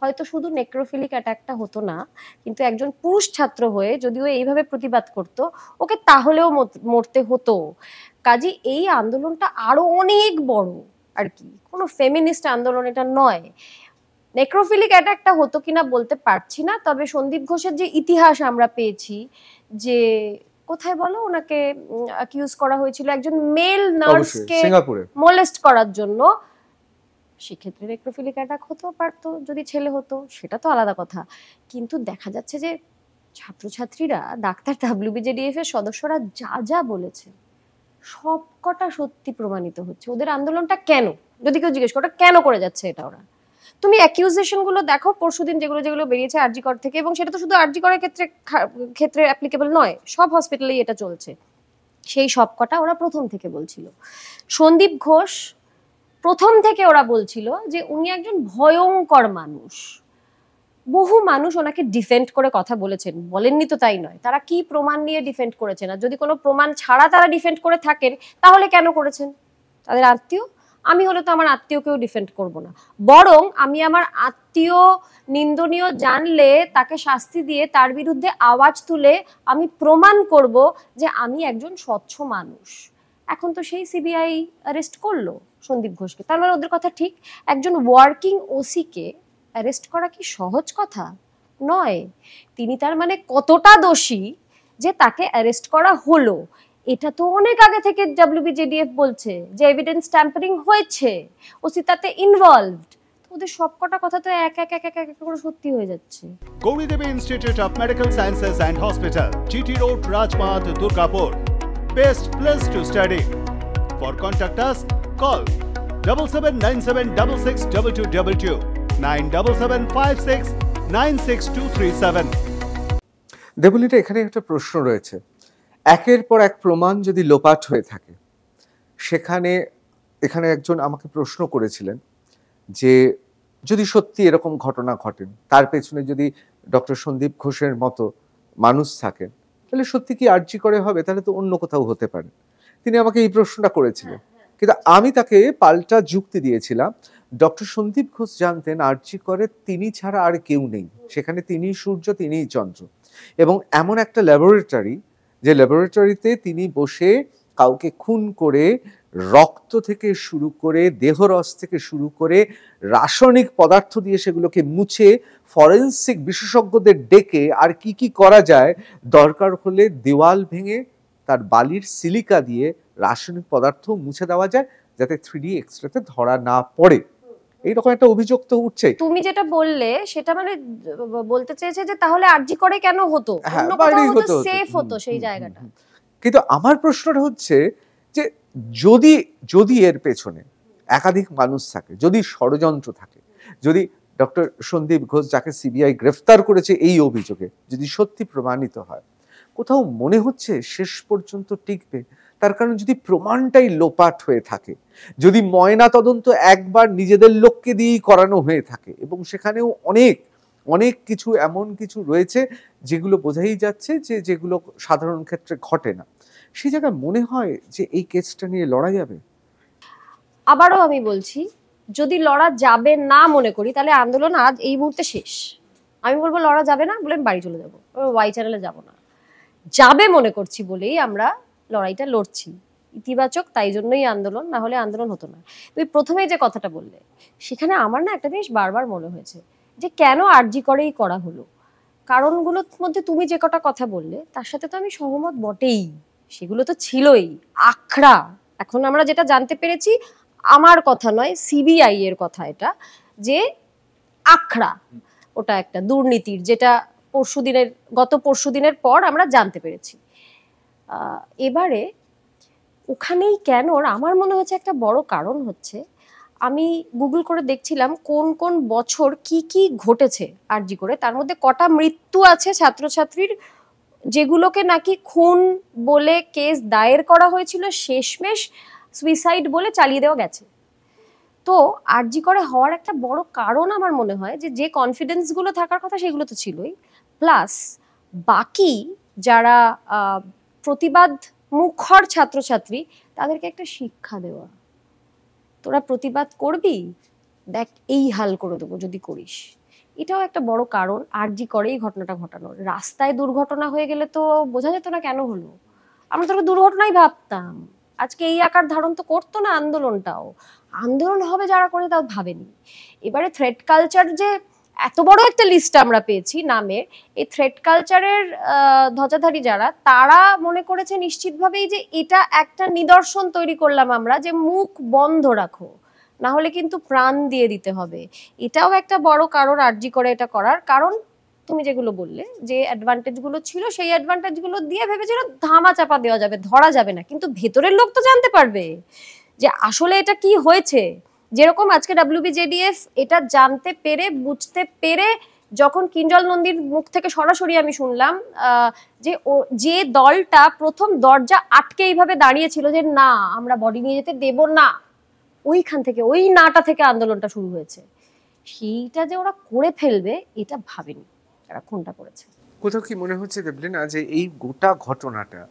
হয়তো শুধু নেক্রোফিলিক অ্যাটাকটা হতো না, কিন্তু একজন পুরুষ ছাত্র হয়ে যদিও এইভাবে প্রতিবাদ করত ওকে তাহলেও মরতে হতো। কাজে এই আন্দোলনটা আরো অনেক বড় আর কি, কোনো ফেমিনিস্ট আন্দোলন এটা নয়। নেক্রোফিলিক অ্যাটাকটা হতো কিনা বলতে পারছি না, তবে সন্দীপ ঘোষের যে ইতিহাস আমরা পেয়েছি, যে কোথায় বলো ওনাকে অ্যাকিউজ করা হয়েছিল একজন মেল নার্সকে মোলেস্ট করার জন্য, সেক্ষেত্রে নেক্রোফিলিক অ্যাটাক হতেও পারতো যদি ছেলে হতো, সেটা তো আলাদা কথা। কিন্তু দেখা যাচ্ছে যে ছাত্রছাত্রীরা, ডাক্তার WBJDF এর সদস্যরা যা যা বলেছে সবকটা সত্যি প্রমাণিত হচ্ছে। ওদের আন্দোলনটা কেন, যদি কেউ জিজ্ঞেস করে কেন করে যাচ্ছে এটা ওরা, তুমি অ্যাকিউজেশন গুলো দেখো পরশুদিন যেগুলো বেরিয়েছে আরজি কর থেকে, এবং সেটা তো শুধু আরজি করের ক্ষেত্রে অ্যাপ্লিকেবল নয়, সব হসপিটালেই এটা চলছে। সেই সব কটা ওরা প্রথম থেকে বলছিল। সন্দীপ ঘোষ প্রথম থেকে ওরা বলছিল যে উনি একজন ভয়ঙ্কর মানুষ। বহু মানুষ ওনাকে ডিফেন্ড করে কথা বলেছেন, বলেননি তো তাই নয়, তারা কি প্রমাণ নিয়ে ডিফেন্ড করেছেন, আর যদি কোনো প্রমাণ ছাড়া তারা ডিফেন্ড করে থাকেন তাহলে কেন করেছেন? তাদের আত্মীয়, আমি হলে তো আমার আত্মীয়কেও ডিফেন্ড করব না, বরং আমি আমার আত্মীয় নিন্দনীয় জানলে তাকে শাস্তি দিয়ে তার বিরুদ্ধে আওয়াজ তুলে আমি প্রমাণ করব যে আমি একজন স্বচ্ছ মানুষ। এখন তো সেই সিবিআই অ্যারেস্ট করলো সন্দীপ ঘোষকে, তার মানে ওদের কথা ঠিক। একজন ওয়ার্কিং ওসিকে অ্যারেস্ট করা কি সহজ কথা নয়। তিনি তার মানে কতটা দোষী যে তাকে অ্যারেস্ট করা হলো, এটা তো অনেক আগে থেকে WBJDF বলছে যে এভিডেন্স ট্যাম্পারিং হয়েছে, ওসি তাতে ইনভলভড। ওদের সবকটা কথা তো এক এক এক এক এক করে সত্যি হয়ে যাচ্ছে। Gauri Devi Institute of Medical Sciences and Hospital, GT Road, Rajpath, Durgapur. Best place to study. For contact us, call 7797662222, 9775696237. দেবলীটা, এখানে একটা প্রশ্ন রয়েছে। একের পর এক প্রমাণ যদি লোপাট হয়ে থাকে, এখানে একজন আমাকে প্রশ্ন করেছিলেন যে যদি সত্যি এরকম ঘটনা ঘটেন, তার পেছনে যদি ডক্টর সন্দীপ ঘোষের মতো মানুষ থাকেন, তাহলে সত্যি কি আরজি করে হবে? তাহলে তো অন্য কোথাও হতে পারে। তিনি আমাকে এই প্রশ্নটা করেছিলেন, কিন্তু আমি তাকে পাল্টা যুক্তি দিয়েছিলাম। ডক্টর সন্দীপ ঘোষ জানতেন আরজি করে তিনি ছাড়া আর কেউ নেই, সেখানে তিনিই সূর্য, তিনিই চন্দ্র, এবং এমন একটা ল্যাবরেটরি, যে ল্যাবরেটরিতে তিনি বসে কাউকে খুন করে রক্ত থেকে শুরু করে দেহরস থেকে শুরু করে রাসায়নিক পদার্থ দিয়ে সেগুলোকে মুছে ফরেনসিক বিশেষজ্ঞদের ডেকে আর কি কি করা যায়, দরকার হলে দেওয়াল ভেঙে তার বালির সিলিকা দিয়ে রাসায়নিক পদার্থ মুছে দেওয়া যায় যাতে 3D এক্সরেতে ধরা না পড়ে। এইরকম একটা অভিযোগ তো উঠছে। তুমি যেটা বললে সেটা মানে বলতে চেয়েছে যে তাহলে আরজি করে কেন হতো, অন্য কোথাও হতো, সেফ হতো সেই জায়গাটা। কিন্তু আমার প্রশ্নটা হচ্ছে যে যদি এর পেছনে একাধিক মানুষ থাকে, যদি ষড়যন্ত্র থাকে, যদি ডক্টর সন্দীপ ঘোষ যাকে সিবিআই গ্রেফতার করেছে এই অভিযোগে যদি সত্যি প্রমাণিত হয়, কোথাও মনে হচ্ছে শেষ পর্যন্ত টিকবে? তার কারণ যদি প্রমাণটাই লোপাট হয়ে থাকে, যদি ময়না তদন্ত একবার নিজেদের লোককে দিয়েই করানো হয়ে থাকে, এবং সেখানেও অনেক কিছু এমন কিছু রয়েছে যেগুলো বোঝাই যাচ্ছে যে যেগুলো সাধারণ ক্ষেত্রে ঘটে না, সেই জায়গায় মনে হয় যে এই কেসটা নিয়ে লড়া যাবে। আবারও আমি বলছি, যদি লড়া যাবে না মনে করি তাহলে আন্দোলন আজ এই মুহূর্তে শেষ। আমি বলবো লড়া যাবে না বলে আমি বাড়ি চলে যাবো, ওয়াই চ্যানেলে যাবো না। যাবে মনে করছি বলেই আমরা লড়াইটা লড়ছি, ইতিবাচক, তাই জন্যই আন্দোলন, না হলে আন্দোলন হতো না। তুমি প্রথমে যে কথাটা বললে সেখানে আমার না একটা জিনিস বারবার মনে হয়েছে যে কেন আরজি করেই করা হলো। কারণগুলোর মধ্যে তুমি যে কটা কথা বললে তার সাথে তো আমি সহমত বটেই, সেগুলো তো ছিলই আখড়া। এখন আমরা যেটা জানতে পেরেছি, আমার কথা নয়, সিবিআই এর কথা এটা, যে আখড়া ওটা একটা দুর্নীতির, যেটা গত পরশুদিনের পর আমরা জানতে পেরেছি। এবারে ওখানেই কেন, আমার মনে হচ্ছে একটা বড় কারণ হচ্ছে, আমি গুগল করে দেখছিলাম কোন কোন বছর কি কি ঘটেছে আরজি করে, তার মধ্যে কটা মৃত্যু আছে ছাত্রছাত্রীর, যেগুলোকে নাকি খুন বলে কেস দায়ের করা হয়েছিল, শেষমেশ সুইসাইড বলে চালিয়ে দেওয়া গেছে। তো আরজি করে হওয়ার একটা বড় কারণ আমার মনে হয় যে কনফিডেন্সগুলো থাকার কথা সেগুলো তো ছিলই, প্লাস বাকি যারা প্রতিবাদ মুখর ছাত্রছাত্রী তাদেরকে একটা শিক্ষা দেওয়া, তোরা প্রতিবাদ করবি, দেখ এই হাল করে দেবো যদি করিস। এটাও একটা বড় কারণ আরজি করেই ঘটনাটা ঘটানোর। রাস্তায় দুর্ঘটনা হয়ে গেলে তো বোঝা যেত না কেন হলো, আমরা তো দুর্ঘটনাই ভাবতাম, আজকে এই আকার ধারণ তো করতো না আন্দোলনটাও। আন্দোলন হবে যারা করে তাও ভাবেনি। এবারে থ্রেড কালচার যে এত বড় একটা লিস্ট আমরা পেয়েছি নামে, এই থ্রেড কালচারের ধ্বজাধারী যারা, তারা মনে করেছে নিশ্চিতভাবেই যে এটা একটা নিদর্শন তৈরি করলাম আমরা, যে মুখ বন্ধ রাখো, না হলে কিন্তু প্রাণ দিয়ে দিতে হবে। এটাও একটা বড় কারণ আরজি করে এটা করার। কারণ তুমি যেগুলো বললে যে অ্যাডভান্টেজগুলো ছিল, সেই অ্যাডভান্টেজগুলো দিয়ে ভেবেছিল ধামা চাপা দেওয়া যাবে, ধরা যাবে না, কিন্তু ভেতরের লোক তো জানতে পারবে যে আসলে এটা কি হয়েছে। যেরকম আজকে WBJDF এটা জানতে পেরে বুঝতে পেরে যখন কিঞ্জল নন্দীর মুখ থেকে সরাসরি আমি শুনলাম যে দলটা প্রথম দরজা আটকে এইভাবে দাঁড়িয়েছিল যে না আমরা বডি নিয়ে যেতে দেব না, ওইখান থেকে ওই নাটা থেকে আন্দোলনটা শুরু হয়েছে। সেইটা যে ওরা করে ফেলবে এটা ভাবেনি, এরা কোনটা করেছে। কোথাও কি মনে হচ্ছে দেবলীনা যে এই গোটা ঘটনাটা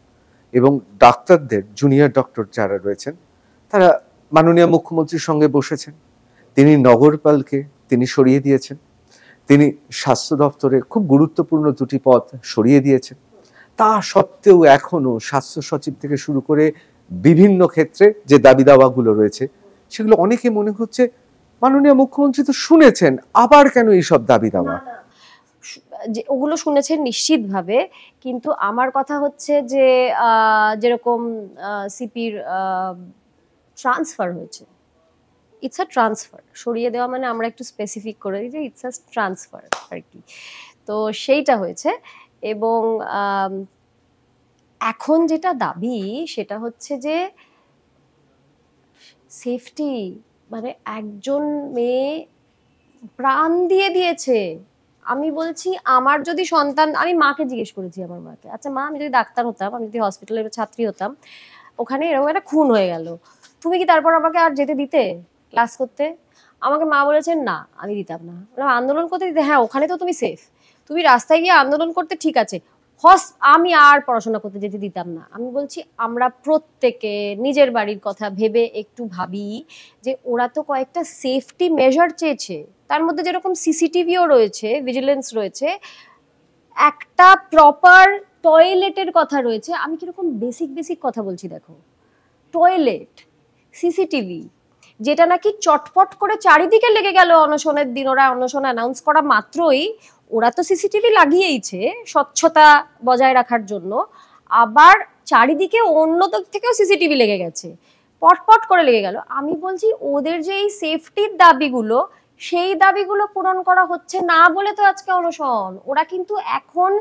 এবং ডাক্তারদের জুনিয়র ডক্টর যারা রয়েছেন তারা মাননীয় মুখ্যমন্ত্রীর সঙ্গে বসেছেন, তিনি নগরপালকে তিনি সরিয়ে দিয়েছেন, তিনি স্বাস্থ্য দপ্তরে খুব গুরুত্বপূর্ণ দুটি পদ সরিয়ে দিয়েছেন, তা সত্ত্বেও এখনো স্বাস্থ্য সচিব থেকে শুরু করে বিভিন্ন ক্ষেত্রে যে দাবি দাওয়াগুলো রয়েছে সেগুলো অনেকে মনে হচ্ছে মাননীয় মুখ্যমন্ত্রী তো শুনেছেন, আবার কেন এইসব দাবি দাওয়া? যে ওগুলো শুনেছেন নিশ্চিতভাবে, কিন্তু আমার কথা হচ্ছে যে যেরকম সিপির ট্রান্সফার হয়েছে, ইটস আ ট্রান্সফার, সরিয়ে দেওয়া মানে আমরা একটু স্পেসিফিক করে দিই যে ইটস আ ট্রান্সফার আর কি। তো সেইটা হয়েছে এবং এখন যেটা দাবি সেটা হচ্ছে যে সেফটি, মানে একজন মেয়ে প্রাণ দিয়ে দিয়েছে। আমি বলছি আমার যদি সন্তান, আমি মাকে জিজ্ঞেস করেছি আমার মাকে, আচ্ছা মা আমি যদি ডাক্তার হতাম, আমি যদি হসপিটালের ছাত্রী হতাম, ওখানে এরকম একটা খুন হয়ে গেল, তুমি কি তারপর আমাকে আর যেতে দিতে ক্লাস করতে? আমাকে মা বলেছেন না আমি দিতাম না। আন্দোলন করতে দিতে? হ্যাঁ ওখানে তো তুমি সেফ, তুমি রাস্তায় গিয়ে আন্দোলন করতে ঠিক আছে, আমি আর পড়াশোনা করতে যেতে দিতাম না। আমি বলছি আমরা প্রত্যেকে নিজের বাড়ির কথা ভেবে একটু ভাবি যে ওরা তো কয়েকটা সেফটি মেজার চেয়েছে, তার মধ্যে যেরকম সিসিটিভিও রয়েছে, ভিজিলেন্স রয়েছে, একটা প্রপার টয়লেটের কথা রয়েছে। আমি কিরকম বেসিক কথা বলছি দেখো, টয়লেট, সিসিটিভি, যেটা নাকি চটপট করে চারিদিকে লেগে গেল অনশনের দিন। ওরা অনশন অ্যানাউন্স করা মাত্রই ওরা তো সিসিটিভি লাগিয়েইছে স্বচ্ছতা বজায় রাখার জন্য, আবার চারিদিকে অন্য দিক থেকেও সিসিটিভি লেগে গেছে, পটপট করে লেগে গেল। আমি বলছি ওদের যে এই সেফটির দাবিগুলো, সেই দাবিগুলো পূরণ করা হচ্ছে না বলে তো আজকে অনশন। ওরা কিন্তু এখন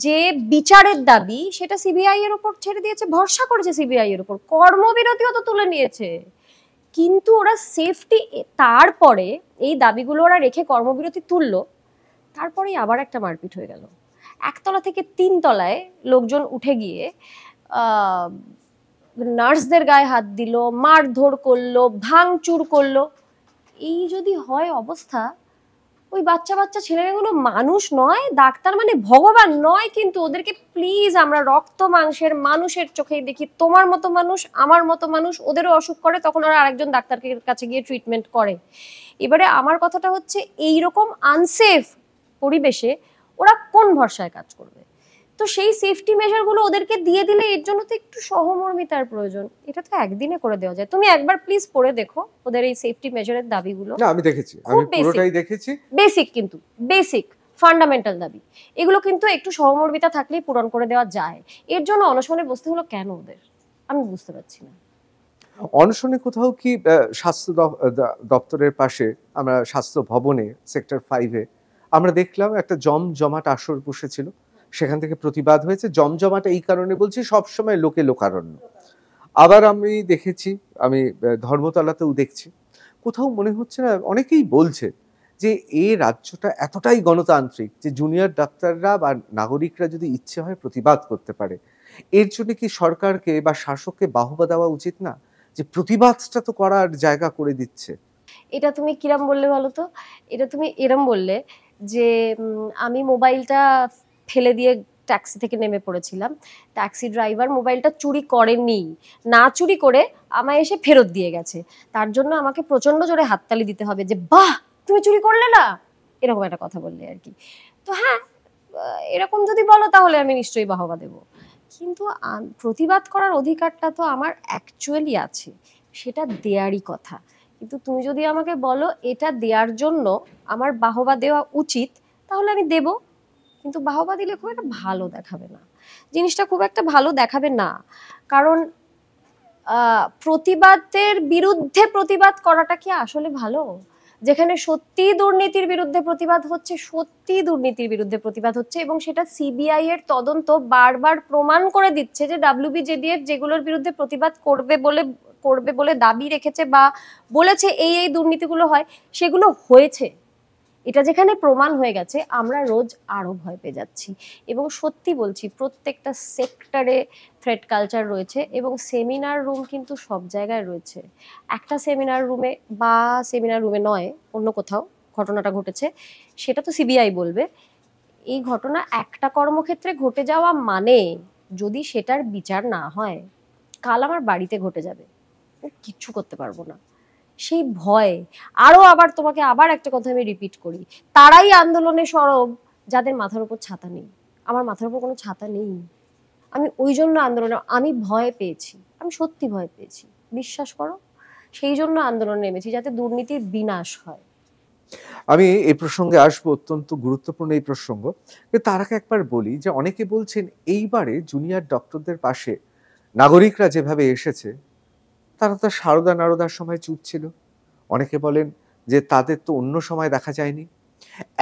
যে বিচারের দাবি সেটা সিবিআই এর উপর ছেড়ে দিয়েছে, ভরসা করেছে সিবিআই এর উপর, কর্মবিরতিও তো তুলে নিয়েছে, কিন্তু ওরা সেফটি, তারপরে এই দাবিগুলো ওরা রেখে কর্মবিরতি তুললো, তারপরেই আবার একটা মারপিট হয়ে গেল। একতলা থেকে 3 তলায় লোকজন উঠে গিয়ে নার্সদের গায়ে হাত দিল, মারধর করলো, ভাঙচুর করলো। এই যদি হয় অবস্থা, ওই বাচ্চা ছেলেগুলো মানুষ নয়, ডাক্তার মানে ভগবান নয়, কিন্তু ওদেরকে প্লিজ আমরা রক্ত মাংসের মানুষের চোখেই দেখি। তোমার মতো মানুষ, আমার মতো মানুষ, ওদেরও অসুখ করে, তখন ওরা আরেকজন ডাক্তারের কাছে গিয়ে ট্রিটমেন্ট করে। এবারে আমার কথাটা হচ্ছে এইরকম আনসেফ পরিবেশে ওরা কোন ভরসায় কাজ করবে? তো সেই সেফটি মেজারগুলো ওদেরকে দিয়ে দিলে এর জন্য তো একটু সহমর্মিতার প্রয়োজন। এটা তো একদিনে করে দেওয়া যায়। তুমি একবার প্লিজ পড়ে দেখো ওদের এই সেফটি মেজারের দাবিগুলো। না আমি দেখেছি, আমি পুরোটাই দেখেছি। বেসিক, কিন্তু বেসিক ফান্ডামেন্টাল দাবি, এগুলো কিন্তু একটু সহমর্মিতা থাকলেই পূরণ করে দেওয়া যায়। এর জন্য অনশনে বসতে হলো কেন ওদের, আমি বুঝতে পারছি না। অনশনে কোথাও কি স্বাস্থ্য দপ্তরের পাশে আমরা স্বাস্থ্য ভবনে সেক্টর 5-এ আমরা দেখলাম একটা জমজমাট আসর বসেছিল, সেখান থেকে প্রতিবাদ হয়েছে। জমজমাট এই কারণে বলছি, সবসময় লোকে লোকারণ্য। আবার আমি দেখেছি, আমি ধর্মতলাতেও দেখছি, কোথাও মনে হচ্ছে না, অনেকেই বলছে যে এই রাজ্যটা এতটাই গণতান্ত্রিক যে জুনিয়র ডাক্তাররা বা নাগরিকরা যদি ইচ্ছে হয় প্রতিবাদ করতে পারে। এর জন্য কি সরকারকে বা শাসককে বাহবা দেওয়া উচিত না, যে প্রতিবাদটা তো করার জায়গা করে দিচ্ছে? এটা তুমি কিরম বললে বলো তো? এটা তুমি এরম বললে যে আমি মোবাইলটা ফেলে দিয়ে ট্যাক্সি থেকে নেমে পড়েছিলাম, ট্যাক্সি ড্রাইভার মোবাইলটা চুরি করেনি, না চুরি করে আমায় এসে ফেরত দিয়ে গেছে, তার জন্য আমাকে প্রচন্ড জোরে হাততালি দিতে হবে যে বাহ তুমি চুরি করলে না, এরকম একটা কথা বললে আর কি। তো হ্যাঁ, এরকম যদি বলো তাহলে আমি নিশ্চয়ই বাহবা দেব, কিন্তু প্রতিবাদ করার অধিকারটা তো আমার অ্যাকচুয়ালি আছে, সেটা দেয়ারই কথা। কিন্তু তুমি যদি আমাকে বলো এটা দেওয়ার জন্য আমার বাহবা দেওয়া উচিত, তাহলে আমি দেব, কিন্তু বাহবা দিলে খুব একটা ভালো দেখাবে না, জিনিসটা খুব একটা ভালো দেখাবে না। কারণ প্রতিবাদের বিরুদ্ধে প্রতিবাদ করাটা কি আসলে ভালো? যেখানে সত্যি দুর্নীতির বিরুদ্ধে প্রতিবাদ হচ্ছে, সত্যি দুর্নীতির বিরুদ্ধে প্রতিবাদ হচ্ছে, এবং সেটা সিবিআই এর তদন্ত বারবার প্রমাণ করে দিচ্ছে যে WBJDF যেগুলোর বিরুদ্ধে প্রতিবাদ করবে বলে করবে বলে দাবি রেখেছে বা বলেছে এই এই দুর্নীতিগুলো হয়, সেগুলো হয়েছে। এটা যেখানে প্রমাণ হয়ে গেছে, আমরা রোজ আরো ভয় পেয়ে যাচ্ছি। এবং সত্যি বলছি, প্রত্যেকটা সেক্টরে থ্রেট কালচার রয়েছে এবং সেমিনার রুম কিন্তু সব জায়গায় রয়েছে। একটা সেমিনার রুমে বা সেমিনার রুমে নয়, অন্য কোথাও ঘটনাটা ঘটেছে, সেটা তো সিবিআই বলবে। এই ঘটনা একটা কর্মক্ষেত্রে ঘটে যাওয়া মানে যদি সেটার বিচার না হয়, কাল আমার বাড়িতে ঘটে যাবে, কিচ্ছু করতে পারবো না। সেই ভয় আরো, আবার তোমাকে আবার একটা কথা আমি রিপিট করি, তারাই আন্দোলনে সরব যাদের মাথার উপর ছাতা নেই। আমার মাথার উপর কোনো ছাতা নেই, আমি ওই জন্য আন্দোলনে, আমি ভয় পেয়েছি, আমি সত্যি ভয় পেয়েছি, বিশ্বাস করো। সেই জন্য আন্দোলনে নেমেছি, যাতে দুর্নীতির বিনাশ হয়। আমি এই প্রসঙ্গে আসবো, অত্যন্ত গুরুত্বপূর্ণ এই প্রসঙ্গ। কিন্তু তার আগে একবার বলি যে অনেকে বলছেন এইবারে জুনিয়র ডক্টরদের পাশে নাগরিকরা যেভাবে এসেছে, তারা তো সারদা নারদার সময় চুপ ছিল। অনেকে বলেন যে তাদের তো অন্য সময় দেখা যায়নি।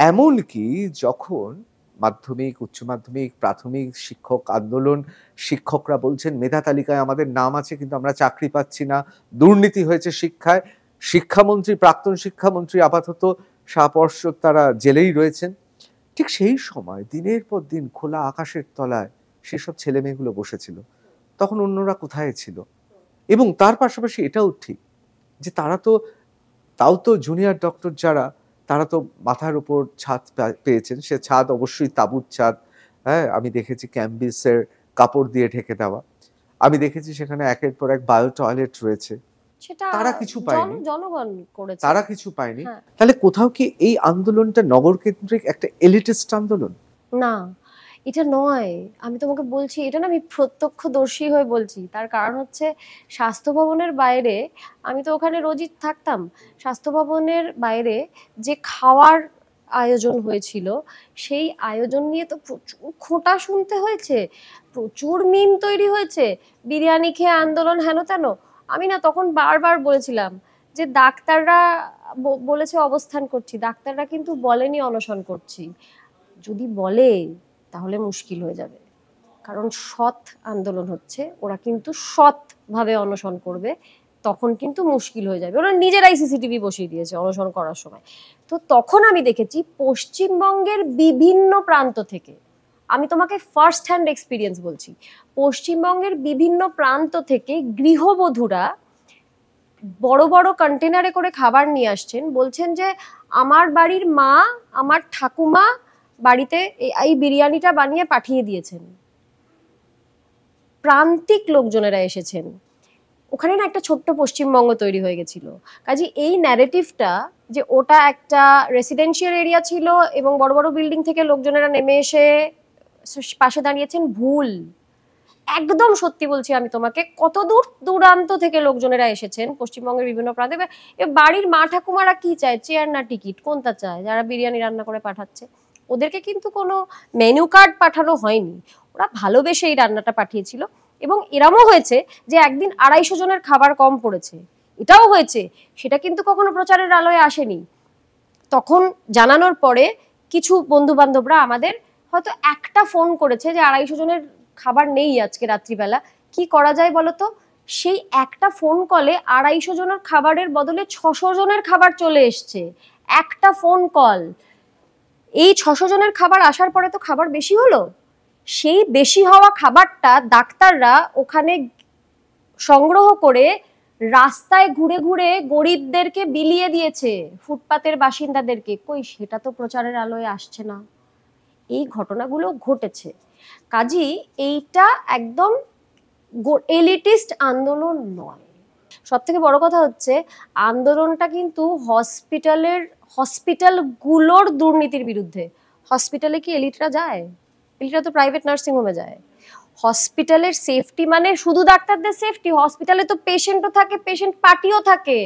এমনকি যখন মাধ্যমিক, উচ্চ মাধ্যমিক, প্রাথমিক শিক্ষক আন্দোলন, শিক্ষকরা বলছেন মেধা তালিকায় আমাদের নাম আছে কিন্তু আমরা চাকরি পাচ্ছি না, দুর্নীতি হয়েছে শিক্ষায়, শিক্ষামন্ত্রী, প্রাক্তন শিক্ষামন্ত্রী আপাতত শাহপর্ষদ তারা জেলেই রয়েছেন, ঠিক সেই সময় দিনের পর দিন খোলা আকাশের তলায় সেসব ছেলেমেয়েগুলো বসেছিল। তখন অন্যরা কোথায় ছিল? এবং তার পাশাপাশি এটাও ঠিক যে তারা তো, তাও তো জুনিয়র ডক্টর যারা, তারা তো মাথার উপর ছাদ পেয়েছেন, সে ছাদ অবশ্যই তাঁবুর ছাদ। হ্যাঁ, আমি দেখেছি ক্যাম্বিসের কাপড় দিয়ে ঢেকে দেওয়া, আমি দেখেছি সেখানে একের পর এক বায়ো টয়লেট রয়েছে। সেটা তারা কিছু পায়নি, জনগণ করেছে, তারা কিছু পায়নি। হ্যাঁ। তাহলে কোথাও কি এই আন্দোলনটা নগর কেন্দ্রিক একটা এলিটিস্ট আন্দোলন? না, এটা নয়। আমি তোমাকে বলছি, এটা না আমি প্রত্যক্ষদর্শী হয়ে বলছি। তার কারণ হচ্ছে, স্বাস্থ্য ভবনের বাইরে, আমি তো ওখানে রোজই থাকতাম, স্বাস্থ্য ভবনের বাইরে যে খাওয়ার আয়োজন হয়েছিল, সেই আয়োজন নিয়ে তো প্রচুর খোঁটা শুনতে হয়েছে, প্রচুর মিম তৈরি হয়েছে, বিরিয়ানি খেয়ে আন্দোলন হেন তেন। আমি না তখন বারবার বলেছিলাম যে ডাক্তাররা বলেছে অবস্থান করছি, ডাক্তাররা কিন্তু বলেনি অনশন করছি। যদি বলে তাহলে মুশকিল হয়ে যাবে, কারণ সৎ আন্দোলন হচ্ছে, ওরা কিন্তু সৎভাবে অনশন করবে, তখন কিন্তু মুশকিল হয়ে যাবে। ওরা নিজেরাই সিসিটিভি বসিয়ে দিয়েছে অনশন করার সময়। তো তখন আমি দেখেছি পশ্চিমবঙ্গের বিভিন্ন প্রান্ত থেকে, আমি তোমাকে ফার্স্ট হ্যান্ড এক্সপিরিয়েন্স বলছি, পশ্চিমবঙ্গের বিভিন্ন প্রান্ত থেকে গৃহবধূরা বড় বড় কন্টেনারে করে খাবার নিয়ে আসছেন, বলছেন যে আমার বাড়ির মা, আমার ঠাকুমা বাড়িতে এই বিরিয়ানিটা বানিয়ে পাঠিয়ে দিয়েছেন। প্রান্তিক লোকজনেরা এসেছেন। ওখানে না একটা ছোট্ট পশ্চিমবঙ্গ তৈরি হয়ে গেছিল। কাজে এই ন্যারেটিভটা যে ওটা একটা রেসিডেন্সিয়াল এরিয়া ছিল এবং বড় বড় বিল্ডিং থেকে লোকজনেরা নেমে এসে পাশে দাঁড়িয়েছেন, ভুল। একদম সত্যি বলছি আমি তোমাকে, কত দূর দূরান্ত থেকে লোকজনেরা এসেছেন পশ্চিমবঙ্গের বিভিন্ন প্রান্তে। বাড়ির মা ঠাকুমারা কি চায়? চেয়ার না টিকিট? কোনটা চায়? যারা বিরিয়ানি রান্না করে পাঠাচ্ছে, ওদেরকে কিন্তু কোনো মেনু কার্ড পাঠানো হয়নি, ওরা ভালোবেসে এই রান্নাটা পাঠিয়েছিল। এবং এরমও হয়েছে যে একদিন 250 জনের খাবার কম পড়েছে, এটাও হয়েছে, সেটা কিন্তু কখনো প্রচারের আলোয় আসেনি। তখন জানানোর পরে কিছু বন্ধু বান্ধবরা আমাদের হয়তো একটা ফোন করেছে যে 250 জনের খাবার নেই আজকে রাত্রিবেলা, কি করা যায় বলো তো? সেই একটা ফোন কলে 250 জনের খাবারের বদলে 600 জনের খাবার চলে এসছে, একটা ফোন কল। এই 600 জনের খাবার আসার পরে তো খাবার বেশি হলো, সেই বেশি হওয়া খাবারটা ডাক্তাররা ওখানে সংগ্রহ করে রাস্তায় ঘুরে ঘুরে গরিবদেরকে বিলিয়ে দিয়েছে, ফুটপাতের বাসিন্দাদেরকে। কই, সেটা তো প্রচারের আলোয় আসছে না। এই ঘটনাগুলো ঘটেছে। কাজী এইটা একদম এলিটিস্ট আন্দোলন নয়। সব থেকে বড় কথা হচ্ছে, আন্দোলনটা কিন্তু হসপিটালগুলোর দুর্নীতির বিরুদ্ধে। হসপিটালে কি এলিটরা যায়? এলিটরা তো প্রাইভেট নার্সিং হোমে যায়। হসপিটালের সেফটি মানে শুধু ডাক্তারদের সেফটি, হসপিটালে তো পেশেন্টও থাকে, পেশেন্ট পার্টিও থাকে।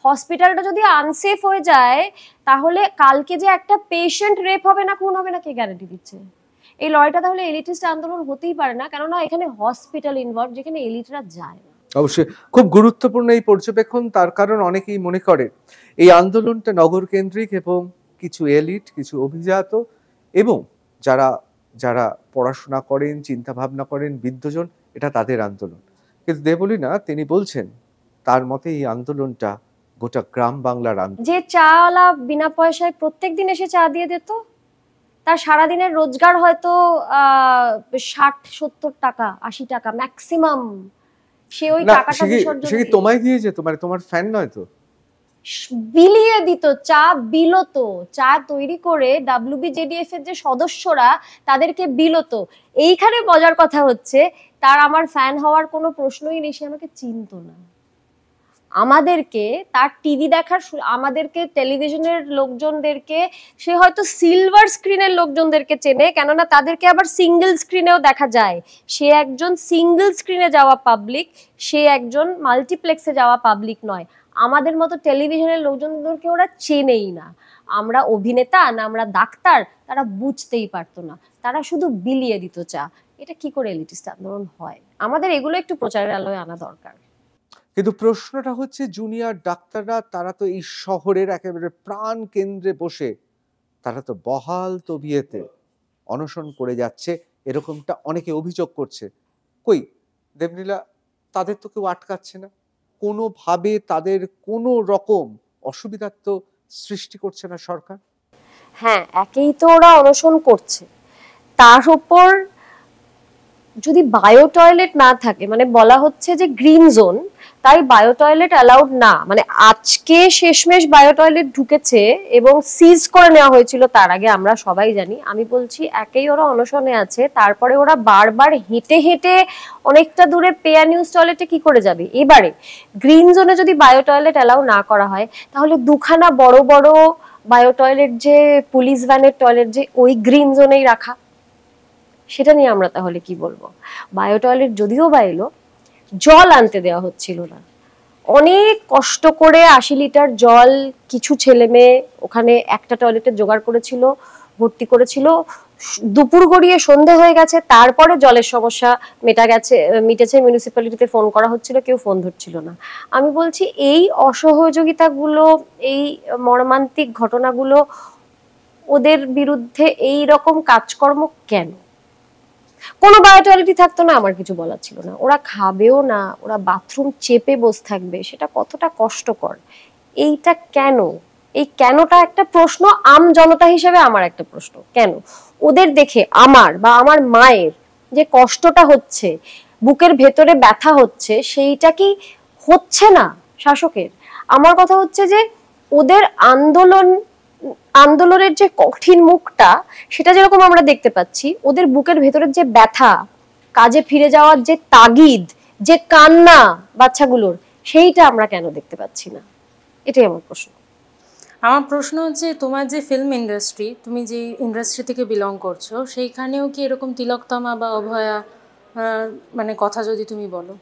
হসপিটালটা যদি আনসেফ হয়ে যায়, তাহলে কালকে যে একটা পেশেন্ট রেপ হবে না, খুন হবে না, কে গ্যারান্টি দিচ্ছে? এই লড়াইটা তাহলে এলিটিস্ট আন্দোলন হতেই পারে না, কেননা এখানে হসপিটাল ইনভলভ, যেখানে এলিটরা যায় না। অবশ্যই খুব গুরুত্বপূর্ণ এই পর্যবেক্ষণ। তার কারণ অনেকেই মনে করে এই আন্দোলনটা নগর কেন্দ্রিক এবং কিছু এলিট, কিছু অভিজাত এবং যারা যারা পড়াশোনা করেন, চিন্তা ভাবনা করেন, বিদ্বজন, এটা তাদের আন্দোলন। কিন্তু দেবলীনা তিনি বলছেন তার মতে এই আন্দোলনটা গোটা গ্রাম বাংলার আন্দোলন। যে চাওয়ালা বিনা পয়সায় প্রত্যেকদিন এসে চা দিয়ে দিত, তার সারাদিনের রোজগার হয়তো 60-70 টাকা, 80 টাকা ম্যাক্সিমাম। সে ওই টাকাটা বিসর্জন সে কি তোমায় দিয়ে যেত, মানে তোমার ফ্যান নয় তো? বিলিয়ে দিত, চা বিলতো, চা তৈরি করে WBJDF এর যে সদস্যরা তাদেরকে বিলতো। এইখানে মজার কথা হচ্ছে, তার আমার ফ্যান হওয়ার কোনো প্রশ্নই নেই, সে আমাকে চিনতো না। আমাদেরকে তার টিভি দেখার, আমাদেরকে টেলিভিশনের লোকজনদেরকে সে হয়তো সিলভার স্ক্রিনের লোকজনদেরকে চেনে, কেননা তাদেরকে আবার সিঙ্গেল স্ক্রিনেও দেখা যায়। সে একজন সিঙ্গেল স্ক্রিনে যাওয়া পাবলিক, সে একজন মাল্টিপ্লেক্সে যাওয়া পাবলিক নয়। আমাদের মতো টেলিভিশনের লোকজনদেরকে ওরা চেনেই না। আমরা অভিনেতা না আমরা ডাক্তার তারা বুঝতেই পারতো না, তারা শুধু বিলিয়ে দিত চা। এটা কি করে এলিটিস্ট আন্দোলন হয়? আমাদের এগুলো একটু প্রচারের আলোয় আনা দরকার। কিন্তু প্রশ্নটা হচ্ছে, জুনিয়র ডাক্তাররা তারা তো এই শহরের একেবারে প্রাণ কেন্দ্রে বসে তারা তো বহাল তবিয়েতে অনশন করে যাচ্ছে, এরকমটা অনেকে অভিযোগ করছে। কই দেবনীলা, তাদের তো কেউ আটকাচ্ছে না, কোনোভাবে তাদের কোনো রকম অসুবিধার তো সৃষ্টি করছে না সরকার। হ্যাঁ, একেই তো ওরা অনশন করছে, তার উপর যদি বায়ো টয়লেট না থাকে, মানে বলা হচ্ছে যে গ্রিন জোন, তাই বায়ো টয়লেট অ্যালাউড না। মানে আজকে শেষমেশ বায়ো টয়লেট ঢুকেছে এবং সিজ করে নেওয়া হয়েছিল তার আগে, আমরা সবাই জানি। আমি বলছি একেই ওরা অনশনে আছে, তারপরে ওরা বারবার হেঁটে হেঁটে অনেকটা দূরে পেয়ার নিউজ টয়লেটে কি করে যাবে? এবারে গ্রিন জোনে যদি বায়ো টয়লেট অ্যালাউ না করা হয়, তাহলে দুখানা বড় বড় বায়ো টয়লেট যে পুলিশ ভ্যানের টয়লেট যে ওই গ্রিন জোনেই রাখা, সেটা নিয়ে আমরা তাহলে কি বলবো? বায়ো টয়লেট যদিও বা এলো, জল আনতে দেওয়া হচ্ছিল না। অনেক কষ্ট করে 80 লিটার জল কিছু ছেলে মেয়ে ওখানে একটা টয়লেটে জোগাড় করেছিল, ভর্তি করেছিল। দুপুর গড়িয়ে সন্ধে হয়ে গেছে, তারপরে জলের সমস্যা মিটেছে। মিউনিসিপ্যালিটিতে ফোন করা হচ্ছিল, কেউ ফোন ধরছিল না। আমি বলছি এই অসহযোগিতাগুলো, এই মর্মান্তিক ঘটনাগুলো, ওদের বিরুদ্ধে এই রকম কাজকর্ম কেন? কোনো বায়ো টয়লেটই থাকতো না, আমার কিছু বলার ছিল না। ওরা খাবেও না, ওরা বাথরুম চেপে বসে থাকবে, সেটা কতটা কষ্টকর। এইটা কেন? এই কেনটা একটা প্রশ্ন, আম জনতা হিসেবে আমার একটা প্রশ্ন। কেন ওদের দেখে আমার বা আমার মায়ের যে কষ্টটা হচ্ছে, বুকের ভেতরে ব্যথা হচ্ছে, সেইটা কি হচ্ছে না শাসকের? আমার কথা হচ্ছে যে ওদের আন্দোলনের যে কঠিন মুখটা, সেটা যেরকম আমরা দেখতে পাচ্ছি, ওদের বুকের ভেতরের যে ব্যথা, কাজে ফিরে যাওয়ার যে তাগিদ, যে কান্না বাচ্চাগুলোর, সেইটা আমরা কেন দেখতে পাচ্ছি না? এটাই আমার প্রশ্ন। আমার প্রশ্ন হচ্ছে, তোমার যে ফিল্ম ইন্ডাস্ট্রি, তুমি যে ইন্ডাস্ট্রি থেকে বিলং করছো, সেইখানেও কি এরকম তিলোত্তমা বা অভয়া মানে কথা যদি তুমি বলো?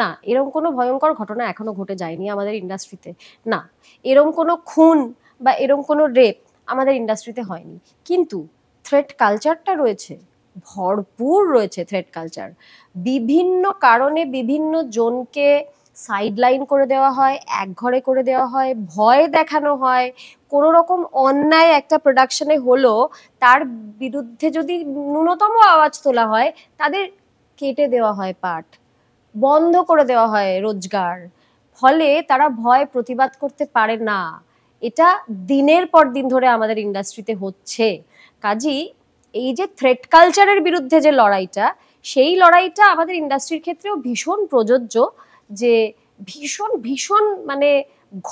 না, এরকম কোনো ভয়ঙ্কর ঘটনা এখনো ঘটে যায়নি আমাদের ইন্ডাস্ট্রিতে। না, এরকম কোনো খুন বা এরকম কোনো রেপ আমাদের ইন্ডাস্ট্রিতে হয়নি। কিন্তু থ্রেট কালচারটা রয়েছে, ভরপুর রয়েছে থ্রেট কালচার। বিভিন্ন কারণে বিভিন্ন জনকে সাইডলাইন করে দেওয়া হয়, একঘরে করে দেওয়া হয়, ভয় দেখানো হয়। কোনো রকম অন্যায় একটা প্রোডাকশনে হলো, তার বিরুদ্ধে যদি ন্যূনতম আওয়াজ তোলা হয়, তাদের কেটে দেওয়া হয় পাট, বন্ধ করে দেওয়া হয় রোজগার। ফলে তারা ভয় প্রতিবাদ করতে পারে না। এটা দিনের পর দিন ধরে আমাদের ইন্ডাস্ট্রিতে হচ্ছে। কাজী এই যে থ্রেট কালচারের বিরুদ্ধে যে লড়াইটা, সেই লড়াইটা আমাদের ইন্ডাস্ট্রির ক্ষেত্রেও ভীষণ প্রযোজ্য। যে ভীষণ ভীষণ মানে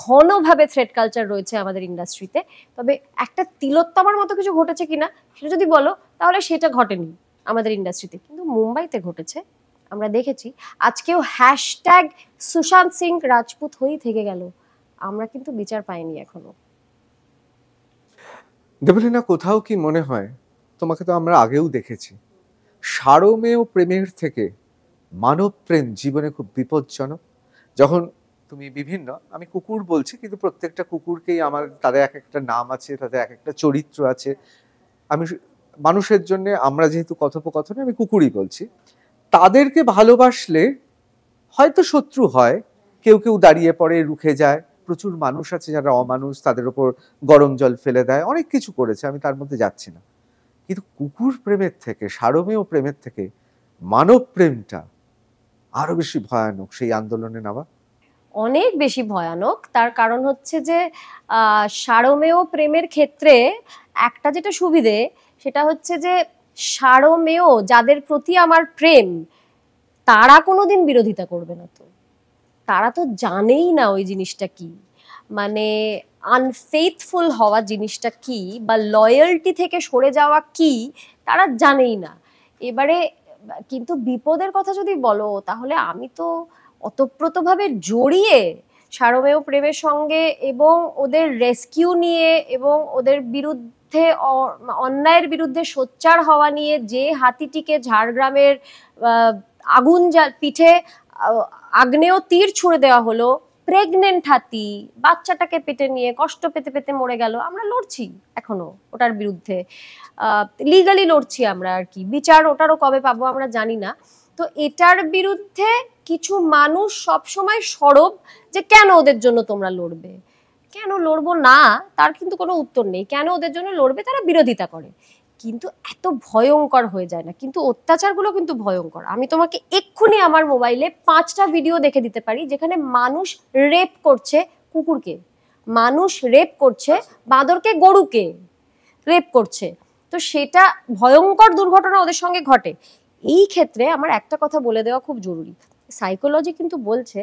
ঘনভাবে থ্রেট কালচার রয়েছে আমাদের ইন্ডাস্ট্রিতে। তবে একটা তিলোত্তমার মতো কিছু ঘটেছে কিনা সেটা যদি বলো, তাহলে সেটা ঘটেনি আমাদের ইন্ডাস্ট্রিতে, কিন্তু মুম্বাইতে ঘটেছে, আমরা দেখেছি। আজকেও হ্যাশট্যাগ সুশান্ত সিং রাজপুত হয়েই থেকে গেল, আমরা কিন্তু বিচার পাইনি এখনো। দেবলীনা, কোথাও কি মনে হয়, তোমাকে তো আমরা আগেও দেখেছি, সারমেয় প্রেমের থেকে মানব প্রেম জীবনে খুব বিপজ্জনক। যখন তুমি বিভিন্ন, আমি কুকুর বলছি, কিন্তু প্রত্যেকটা কুকুরকেই তাদের এক একটা নাম আছে, তাদের এক একটা চরিত্র আছে। আমি মানুষের জন্য, আমরা যেহেতু কথোপকথনে আমি কুকুরই বলছি, তাদেরকে ভালোবাসলে হয়তো শত্রু হয়, কেউ কেউ দাঁড়িয়ে পড়ে, রুখে যায়। প্রচুর মানুষ আছে যারা অমানুষ, তাদের ওপর গরম জল ফেলে দেয়, অনেক কিছু করেছে, আমি তার মধ্যে যাচ্ছি না। কিন্তু কুকুর প্রেমের থেকে, সারমেয় প্রেমের থেকে মানব প্রেমটা আরো বেশি ভয়ানক সেই আন্দোলনে নামা? অনেক বেশি ভয়ানক। তার কারণ হচ্ছে যে সারমেয় প্রেমের ক্ষেত্রে একটা যেটা সুবিধে সেটা হচ্ছে যে সারমেয় যাদের প্রতি আমার প্রেম তারা কোনোদিন বিরোধিতা করবে না। তো তারা তো জানেই না ওই জিনিসটা কি, মানে আনফেথফুল হওয়া জিনিসটা কি বা লয়্যালটি থেকে সরে যাওয়া কি তারা জানেই না। এবারে কিন্তু বিপদের কথা যদি বলো তাহলে আমি তো অতপ্রতভাবে জড়িয়ে সারমেয় প্রেমের সঙ্গে এবং ওদের রেস্কিউ নিয়ে এবং ওদের বিরুদ্ধে অন্যায়ের বিরুদ্ধে সোচ্চার হওয়া নিয়ে যে হাতিটিকে ঝাড়গ্রামের আগুন পিঠে আগ্নেয় তীর ছুঁড়ে দেওয়া হলো, প্রেগনেন্ট হাতি বাচ্চাটাকে পেটে নিয়ে কষ্ট পেতে পেতে মরে গেল, আমরা লড়ছি এখনো ওটার বিরুদ্ধে, লিগালি লড়ছি আমরা আর কি। বিচার ওটারও কবে পাবো আমরা জানি না। তো এটার বিরুদ্ধে কিছু মানুষ সবসময় সরব যে কেন ওদের জন্য তোমরা লড়বে, কেন লড়বো না তার কিন্তু কোনো উত্তর নেই। কেন ওদের জন্য লড়বে, তারা বিরোধিতা করে, কিন্তু এত ভয়ঙ্কর হয়ে যায় না। কিন্তু অত্যাচারগুলো কিন্তু ভয়ঙ্কর। আমি তোমাকে এক্ষুনি আমার মোবাইলে 5টা ভিডিও দেখে দিতে পারি যেখানে মানুষ রেপ করছে কুকুরকে, মানুষ রেপ করছে বাঁদরকে, গরুকে রেপ করছে। তো সেটা ভয়ঙ্কর দুর্ঘটনা ওদের সঙ্গে ঘটে। এই ক্ষেত্রে আমার একটা কথা বলে দেওয়া খুব জরুরি। সাইকোলজি কিন্তু বলছে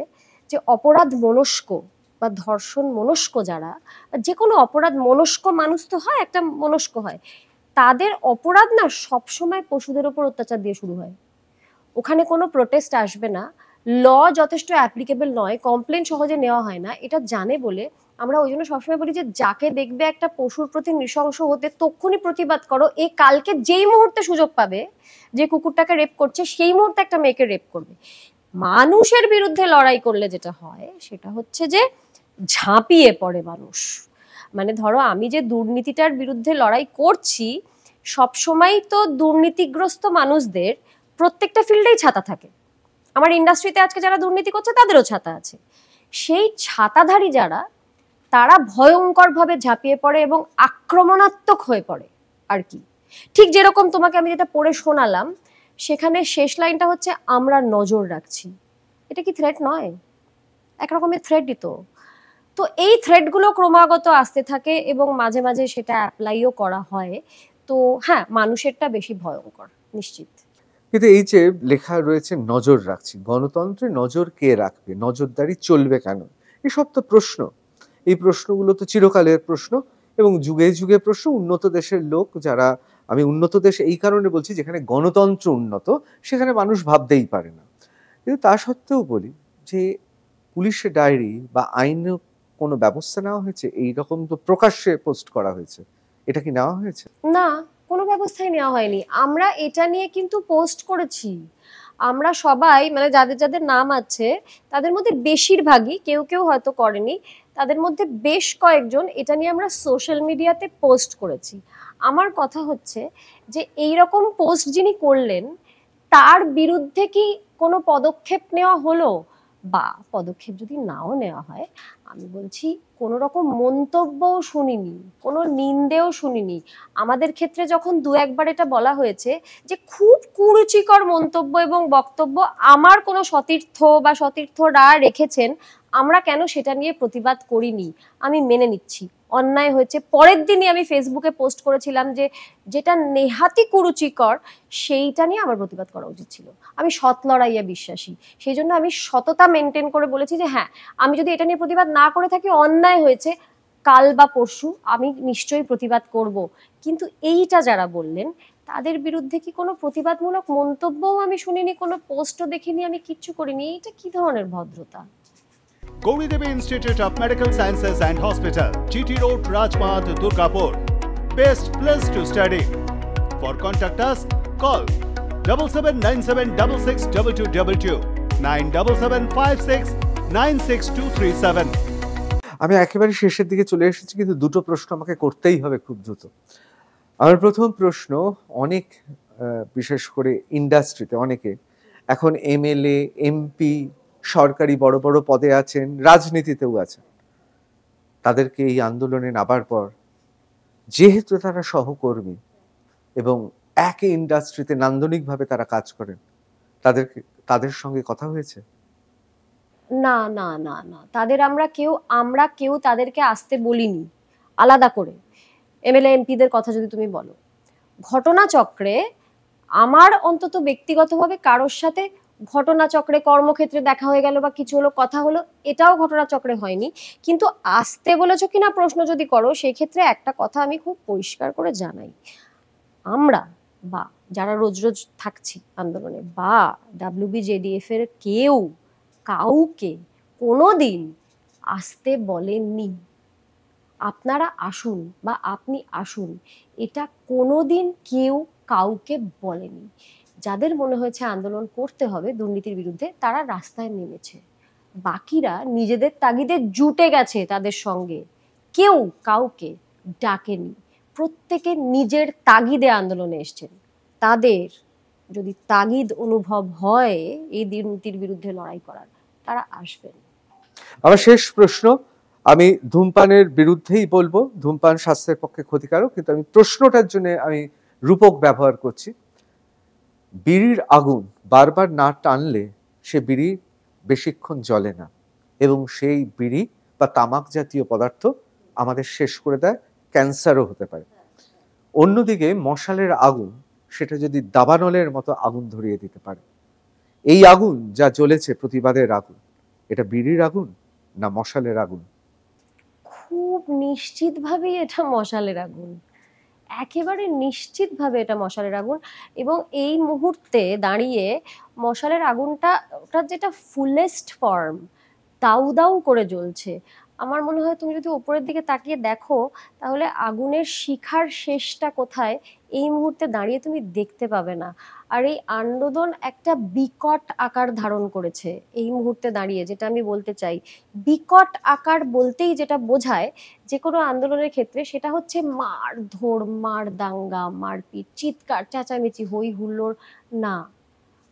যে অপরাধ মনস্ক বা ধর্ষণ মনস্ক যারা, যে কোনো অপরাধ মনস্ক মানুষ তো হয়, একটা মনস্ক হয়, তাদের অপরাধ না সবসময় পশুদের ওপর অত্যাচার দিয়ে শুরু হয়। ওখানে কোনো প্রোটেস্ট আসবে না, ল যথেষ্ট অ্যাপ্লিকেবল নয়, কমপ্লেন সহজে নেওয়া হয় না, এটা জানে বলে আমরা ওই জন্য সবসময় বলি যে যাকে দেখবে একটা পশুর প্রতি নৃশংস হতে তক্ষুনি প্রতিবাদ করো। এ কালকে যেই মুহূর্তে সুযোগ পাবে যে কুকুরটাকে রেপ করছে সেই মুহূর্তে একটা মেয়েকে রেপ করবে। মানুষের বিরুদ্ধে লড়াই করলে যেটা হয় সেটা হচ্ছে যে ঝাঁপিয়ে পড়ে মানুষ। মানে ধরো আমি যে দুর্নীতিটার বিরুদ্ধে লড়াই করছি, সবসময় তো দুর্নীতিগ্রস্ত মানুষদের প্রত্যেকটা ফিল্ডেই ছাতা থাকে। আমার ইন্ডাস্ট্রিতে আজকে যারা দুর্নীতি করছে তাদেরও ছাতা আছে। সেই ছাতাধারী যারা, তারা ভয়ঙ্করভাবে ঝাঁপিয়ে পড়ে এবং আক্রমণাত্মক হয়ে পড়ে আর কি। ঠিক যেরকম তোমাকে আমি যেটা পড়ে শোনালাম, সেখানে শেষ লাইনটা হচ্ছে আমরা নজর রাখছি। এটা কি থ্রেট নয়? একরকমের থ্রেটই তো। তো এই থ্রেটগুলো ক্রমাগত আসতে থাকে এবং মাঝে মাঝে সেটা অ্যাপ্লাইও করা হয়। তো হ্যাঁ, মানুষেরটা বেশি ভয়ঙ্কর নিশ্চিত। কিন্তু এই যে লেখা রয়েছে নজর রাখছি, গণতন্ত্রে নজর কে রাখবে, নজরদারি চলবে কেন, এসব তো প্রশ্ন। এই প্রশ্নগুলো তো চিরকালের প্রশ্ন এবং যুগে যুগে প্রশ্ন। উন্নত দেশের লোক যারা, আমি উন্নত দেশ এই কারণে বলছি যেখানে গণতন্ত্র উন্নত, সেখানে মানুষ ভাবতেই পারে না। কিন্তু তা সত্ত্বেও বলি যে পুলিশের ডায়েরি বা আইনে কোনো ব্যবস্থা নেওয়া হয়েছে? এইরকম তো প্রকাশ্যে পোস্ট করা হয়েছে, এটা কি নেওয়া হয়েছে? না, কোনো ব্যবস্থাই নেওয়া হয়নি। আমরা এটা নিয়ে কিন্তু পোস্ট করেছি। আমরা সবাই, মানে যাদের যাদের নাম আছে তাদের মধ্যে বেশিরভাগই, কেউ কেউ হয়তো করেনি, তাদের মধ্যে বেশ কয়েকজন এটা নিয়ে আমরা সোশ্যাল মিডিয়াতে পোস্ট করেছি। আমার কথা হচ্ছে যে এই রকম পোস্ট যিনি করলেন তার বিরুদ্ধে কি কোনো পদক্ষেপ নেওয়া হলো, বা পদক্ষেপ যদি নাও নেওয়া হয়, আমি বলছি কোনো রকম মন্তব্যও শুনিনি, কোনো নিন্দেও শুনিনি। আমাদের ক্ষেত্রে যখন দু একবার এটা বলা হয়েছে যে খুব কুরুচিকর মন্তব্য এবং বক্তব্য আমার কোনো সতীর্থ বা সতীর্থরা রেখেছেন, আমরা কেন সেটা নিয়ে প্রতিবাদ করিনি, আমি মেনে নিচ্ছি অন্যায় হয়েছে। পরের দিনই আমি ফেসবুকে পোস্ট করেছিলাম যে যেটা নেহাতি কুরুচিকর সেইটা নিয়ে আমার প্রতিবাদ করা উচিত ছিল। আমি সৎ লড়াইয়ে বিশ্বাসী, সেই জন্য আমি সততা মেনটেন করে বলেছি যে হ্যাঁ, আমি যদি এটা নিয়ে প্রতিবাদ না করে থাকি, অন্যায় হয়েছে, কাল বা পরশু আমি নিশ্চয়ই প্রতিবাদ করব। কিন্তু এইটা যারা বললেন তাদের বিরুদ্ধে কি কোনো প্রতিবাদমূলক মন্তব্যও আমি শুনিনি, কোনো পোস্টও দেখিনি, আমি কিচ্ছু করিনি। এইটা কি ধরনের ভদ্রতা? Gauridevi Institute of Medical Sciences and Hospital, GT Road, Rajpath, Durgapur. Best place to study. For contact us, call 7797662222, 9775696237. আমি একেবারে শেষের দিকে চলে এসেছি, কিন্তু দুটো প্রশ্ন আমাকে করতেই হবে খুব দ্রুত। আমার প্রথম প্রশ্ন, অনেক বিশেষ করে ইন্ডাস্ট্রিতে অনেকে এখন MLA, MP, সরকারি বড় বড় পদে আছেন, রাজনীতিতেও আছেন। তাদেরকে এই আন্দোলনে নামার পর, যেহেতু তারা সহকর্মী এবং একই ইন্ডাস্ট্রিতে নান্দনিকভাবে তারা কাজ করেন, তাদের সঙ্গে কথা হয়েছে? না না না না, আমরা কেউ তাদেরকে আসতে বলিনি আলাদা করে। এমএলএ এমপিদের কথা যদি তুমি বলো, ঘটনাচক্রে আমার অন্তত ব্যক্তিগতভাবে কারোর সাথে ঘটনাচক্রে কর্মক্ষেত্রে দেখা হয়ে গেল বা কিছু হলো, কথা হলো, এটাও ঘটনাচক্রে হয়নি। কিন্তু আসতে বলেছো কিনা প্রশ্ন যদি করো, সেক্ষেত্রে একটা কথা আমি খুব পরিষ্কার করে জানাই, আমরা বা যারা রোজ রোজ থাকছি আন্দোলনে বা WBJDF এর কেউ কাউকে কোনোদিন আসতে বলেননি। আপনারা আসুন বা আপনি আসুন, এটা কোনোদিন কেউ কাউকে বলেনি। যাদের মনে হয়েছে আন্দোলন করতে হবে দুর্নীতির বিরুদ্ধে, তারা রাস্তায় নেমেছে, বাকিরা নিজেদের তাগিদে জুটে গেছে তাদের সঙ্গে, কেউ কাউকে ডাকেনি। প্রত্যেকে নিজের তাগিদে আন্দোলনে এসছেন। তাদের যদি তাগিদ অনুভব হয় এই দুর্নীতির বিরুদ্ধে লড়াই করার, তারা আসবেন। আমার শেষ প্রশ্ন, আমি ধূমপানের বিরুদ্ধেই বলবো, ধূমপান স্বাস্থ্যের পক্ষে ক্ষতিকারক, কিন্তু আমি প্রশ্নটার জন্য আমি রূপক ব্যবহার করছি। বিড়ির আগুন বারবার না টানলে সে বিড়ি বেশিক্ষণ জ্বলে না, এবং সেই বিড়ি বা তামাক জাতীয় পদার্থ আমাদের শেষ করে দেয়, ক্যান্সারও হতে পারে। অন্যদিকে মশালের আগুন, সেটা যদি দাবানলের মতো আগুন ধরিয়ে দিতে পারে। এই আগুন যা জ্বলেছে প্রতিবাদের আগুন, এটা বিড়ির আগুন না মশালের আগুন? খুব নিশ্চিতভাবেই এটা মশালের আগুন, একেবারে নিশ্চিতভাবে এটা মশালের আগুন। এবং এই মুহূর্তে দাঁড়িয়ে মশালের আগুনটা, ওটার যেটা ফুলেস্ট ফর্ম, দাউ দাউ করে জ্বলছে। আমার মনে হয় তুমি যদি উপরের দিকে তাকিয়ে দেখো, তাহলে আগুনের শিখার শেষটা কোথায় এই মুহূর্তে দাঁড়িয়ে তুমি দেখতে পাবে না। আর এই আন্দোলন একটা বিকট আকার ধারণ করেছে এই মুহূর্তে দাঁড়িয়ে। যেটা আমি বলতে চাই, বিকট আকার বলতেই যেটা বোঝায় যে কোনো আন্দোলনের ক্ষেত্রে, সেটা হচ্ছে মারধর, মারদাঙ্গা, মারপিট, চিৎকার, চেঁচামেচি, হই হুল্লোড় না।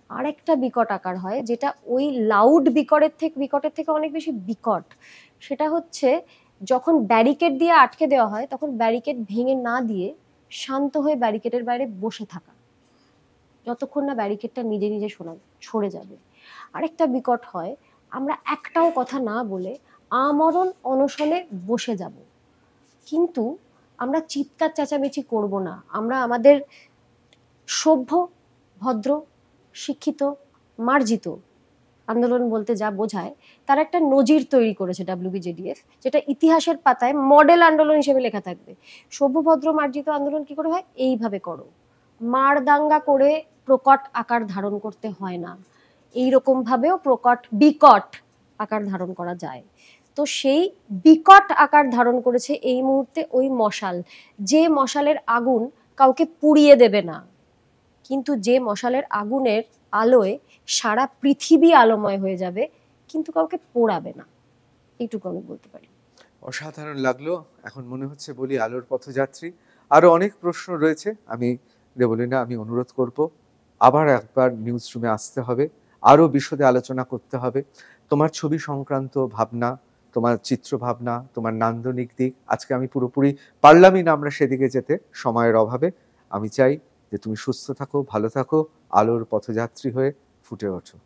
আরেকটা বিকট আকার হয়, যেটা ওই লাউড বিকটের থেকে অনেক বেশি বিকট। সেটা হচ্ছে যখন ব্যারিকেড দিয়ে আটকে দেওয়া হয়, তখন ব্যারিকেড ভেঙে না দিয়ে শান্ত হয়ে ব্যারিকেডের বাইরে বসে থাকা, যতক্ষণ না ব্যারিকেডটা নিজে নিজে সরে যাবে। আরেকটা বিকট হয়, আমরা একটাও কথা না বলে আমরণ অনশনে বসে যাব, কিন্তু আমরা চিৎকার চেঁচামেচি করব না। আমরা আমাদের সভ্য, ভদ্র, শিক্ষিত, মার্জিত আন্দোলন বলতে যা বোঝায়, তার একটা নজির তৈরি করেছে WBJDF, যেটা ইতিহাসের পাতায় মডেল আন্দোলন হিসেবে লেখা থাকবে। সভ্য, ভদ্র, মার্জিত আন্দোলন কি করে হয়? এইভাবে করো, মারদাঙ্গা করে প্রকট আকার ধারণ করতে হয় না, এইরকম ভাবেও বিকট আকার ধারণ করা যায়। তো সেই বিকট আকার ধারণ করেছে এই মুহূর্তে ওই মশাল, যে মশালের আগুন কাউকে পুড়িয়ে দেবে না, কিন্তু যে মশালের আগুনের আলোয় সারা পৃথিবী আলোময় হয়ে যাবে, কিন্তু কাউকে পোড়াবে না। এইটুকু আমি বলতে পারি। অসাধারণ লাগলো। এখন মনে হচ্ছে বলি আলোর পথযাত্রী। আরো অনেক প্রশ্ন রয়েছে, আমি দেবলীনা আমি অনুরোধ করব আবার একবার নিউজ রুমে আসতে হবে, আরো বিশদে আলোচনা করতে হবে। তোমার ছবি সংক্রান্ত ভাবনা, তোমার চিত্র ভাবনা, তোমার নান্দনিক দিক, আজকে আমি পুরোপুরি পারলামই না আমরা সেদিকে যেতে সময়ের অভাবে। আমি চাই যে তুমি সুস্থ থাকো, ভালো থাকো, আলোর পথযাত্রী হয়ে ফুটে ওঠো।